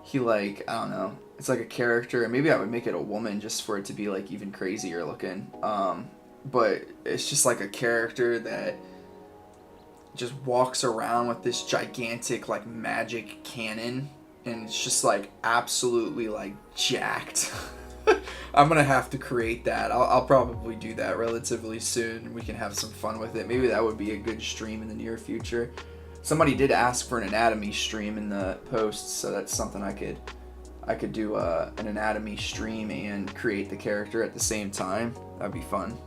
Speaker 1: he like, I don't know, it's like a character, and maybe I would make it a woman just for it to be like even crazier looking. But it's just like a character that just walks around with this gigantic like magic cannon, and it's just like absolutely like jacked. I'm gonna have to create that. I'll probably do that relatively soon. We can have some fun with it. Maybe that would be a good stream in the near future. Somebody did ask for an anatomy stream in the posts, so that's something I could do an anatomy stream and create the character at the same time. That'd be fun.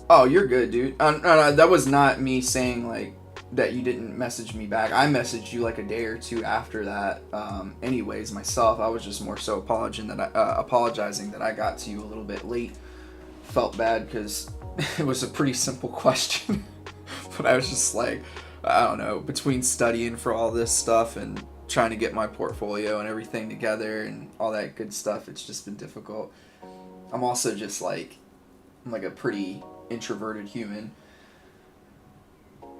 Speaker 1: Oh, you're good, dude. No, that was not me saying like that you didn't message me back. I messaged you like a day or two after that. Anyways, myself, I was just more so apologizing that I got to you a little bit late. Felt bad because it was a pretty simple question. But I was just like, I don't know, between studying for all this stuff and trying to get my portfolio and everything together and all that good stuff, it's just been difficult. I'm also just like, I'm like a pretty introverted human.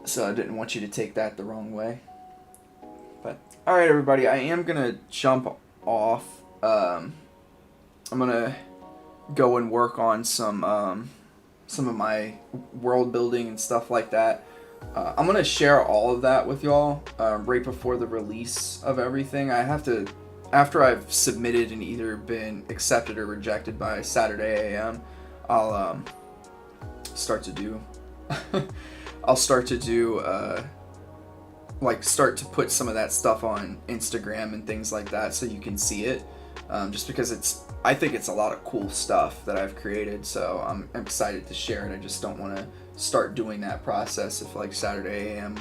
Speaker 1: So I didn't want you to take that the wrong way. But alright everybody, I am gonna jump off. I'm gonna go and work on some of my world building and stuff like that. I'm gonna share all of that with y'all right before the release of everything. I have to, after I've submitted and either been accepted or rejected by Saturday AM, I'll start to do like start to put some of that stuff on Instagram and things like that so you can see it, just because I think it's a lot of cool stuff that I've created, so I'm excited to share it. I just don't want to start doing that process if like Saturday AM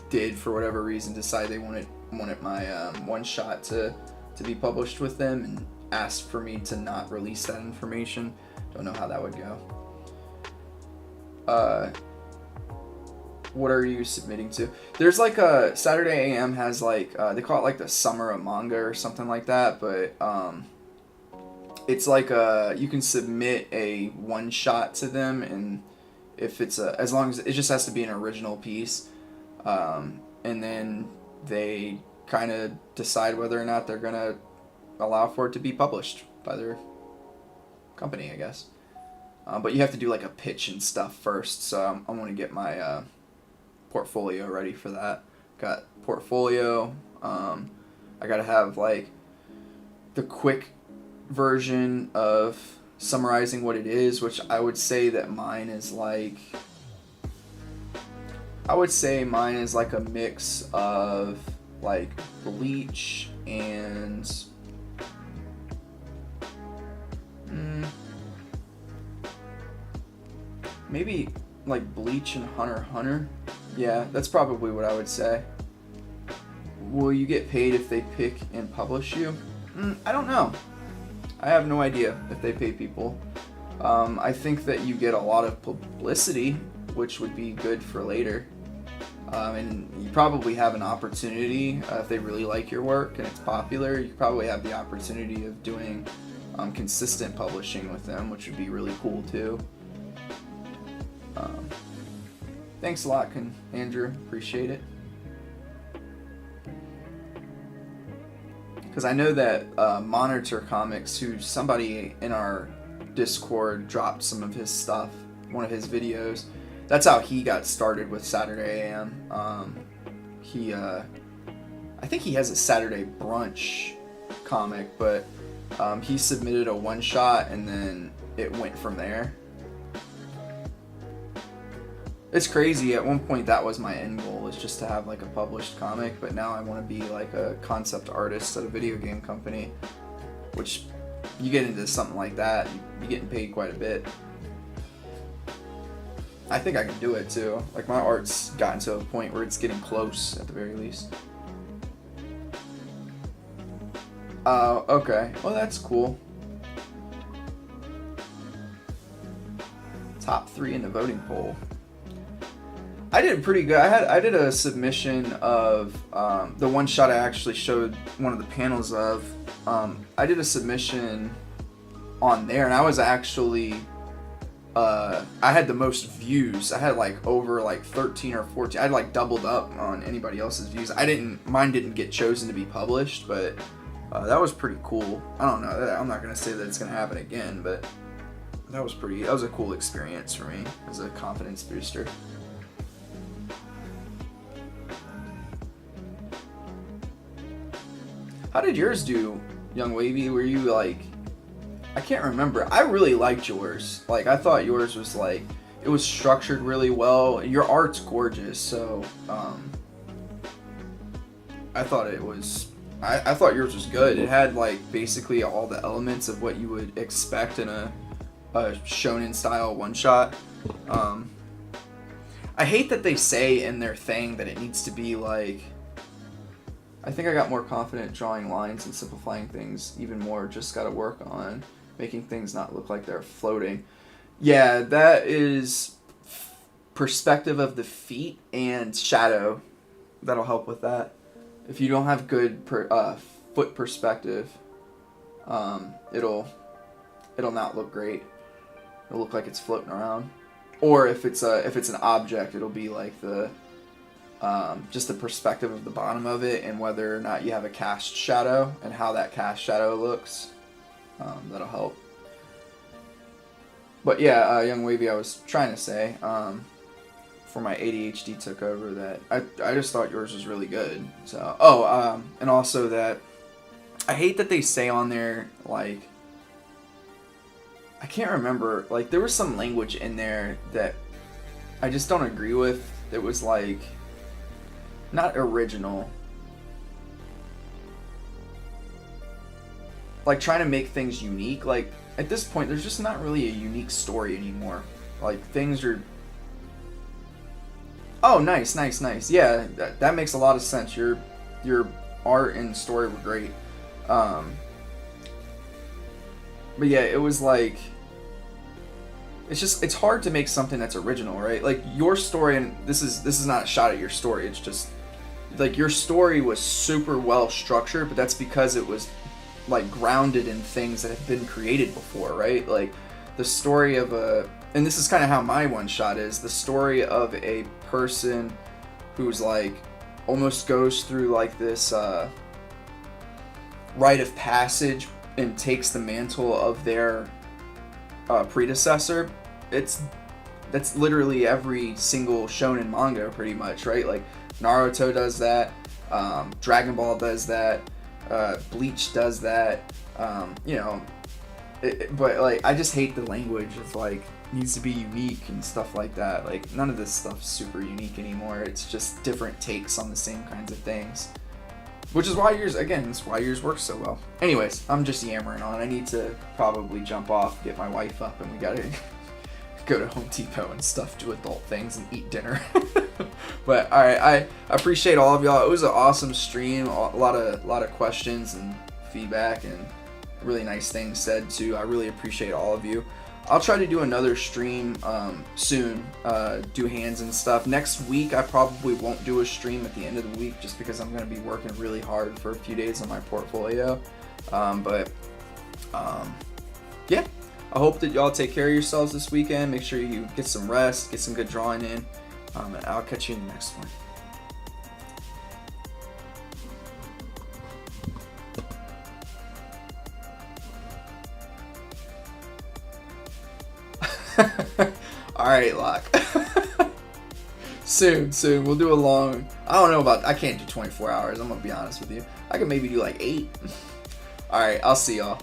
Speaker 1: did for whatever reason decide they wanted my one shot to be published with them and asked for me to not release that information. Don't know how that would go. What are you submitting to? There's like a Saturday AM has like they call it like the summer of manga or something like that, but it's like you can submit a one shot to them, and if it's as long as it just has to be an original piece, and then they kind of decide whether or not they're gonna allow for it to be published by their company, I guess. But you have to do like a pitch and stuff first, so I'm gonna get my portfolio ready for that. Got portfolio. I gotta have like the quick version of summarizing what it is, which I would say that mine is like. I would say mine is like a mix of like Bleach and maybe like Bleach and Hunter x Hunter. Yeah, that's probably what I would say. Will you get paid if they pick and publish you? I don't know. I have no idea if they pay people. I think that you get a lot of publicity, which would be good for later. And you probably have an opportunity, if they really like your work and it's popular, you probably have the opportunity of doing consistent publishing with them, which would be really cool too. Thanks a lot, Andrew. Appreciate it. Because I know that Monitor Comics, who somebody in our Discord dropped some of his stuff, one of his videos. That's how he got started with Saturday AM. I think he has a Saturday Brunch comic, but he submitted a one shot and then it went from there. It's crazy. At one point, that was my end goal, is just to have like a published comic. But now I want to be like a concept artist at a video game company, which you get into something like that, you're getting paid quite a bit. I think I can do it too. Like my art's gotten to a point where it's getting close at the very least. Okay. Well, that's cool. Top 3 in the voting poll. I did pretty good. I did a submission of the one shot I actually showed one of the panels of. I did a submission on there, and I was actually I had the most views. I had like over like 13 or 14. I had like doubled up on anybody else's views. Mine didn't get chosen to be published, but that was pretty cool. I don't know. I'm not gonna say that it's gonna happen again, but that was a cool experience for me as a confidence booster. How did yours do, Young Wavy? Were you like, I can't remember. I really liked yours. Like, I thought yours was like, it was structured really well. Your art's gorgeous, so I thought it was, I thought yours was good. It had like basically all the elements of what you would expect in a shonen style one shot. I hate that they say in their thing that it needs to be like, I think I got more confident drawing lines and simplifying things even more. Just got to work on making things not look like they're floating. Yeah, that is perspective of the feet and shadow. That'll help with that. If you don't have good foot perspective, it'll not look great. It'll look like it's floating around. Or if it's an object, it'll be like the just the perspective of the bottom of it and whether or not you have a cast shadow and how that cast shadow looks. That'll help. But yeah, Young Wavy, I was trying to say, for my ADHD took over, that I just thought yours was really good. So, and also that I hate that they say on there, like, I can't remember, like, there was some language in there that I just don't agree with. It was like, not original. Like trying to make things unique. Like at this point, there's just not really a unique story anymore. Like things are. Oh, nice. Yeah, that makes a lot of sense. Your art and story were great. But yeah, it was like it's hard to make something that's original, right? Like your story, and this is not a shot at your story. It's just like your story was super well structured, but that's because it was like grounded in things that have been created before, right? Like the story of and this is kind of how my one shot is, the story of a person who's like almost goes through like this rite of passage and takes the mantle of their predecessor. That's literally every single shonen manga pretty much, right? Like Naruto does that, Dragon Ball does that, Bleach does that, you know, but like I just hate the language of like needs to be unique and stuff like that. Like none of this stuff's super unique anymore. It's just different takes on the same kinds of things, which is why yours works so well. Anyways, I'm just yammering on. I need to probably jump off, get my wife up, and we gotta go to Home Depot and stuff, do adult things, and eat dinner. But all right, I appreciate all of y'all. It was an awesome stream. A lot of questions and feedback and really nice things said too. I really appreciate all of you. I'll try to do another stream soon, do hands and stuff. Next week, I probably won't do a stream at the end of the week just because I'm going to be working really hard for a few days on my portfolio. Yeah, I hope that y'all take care of yourselves this weekend. Make sure you get some rest, get some good drawing in, and I'll catch you in the next one. Alright, Locke. Soon. We'll do a long... I can't do 24 hours, I'm gonna be honest with you. I can maybe do like 8. Alright, I'll see y'all.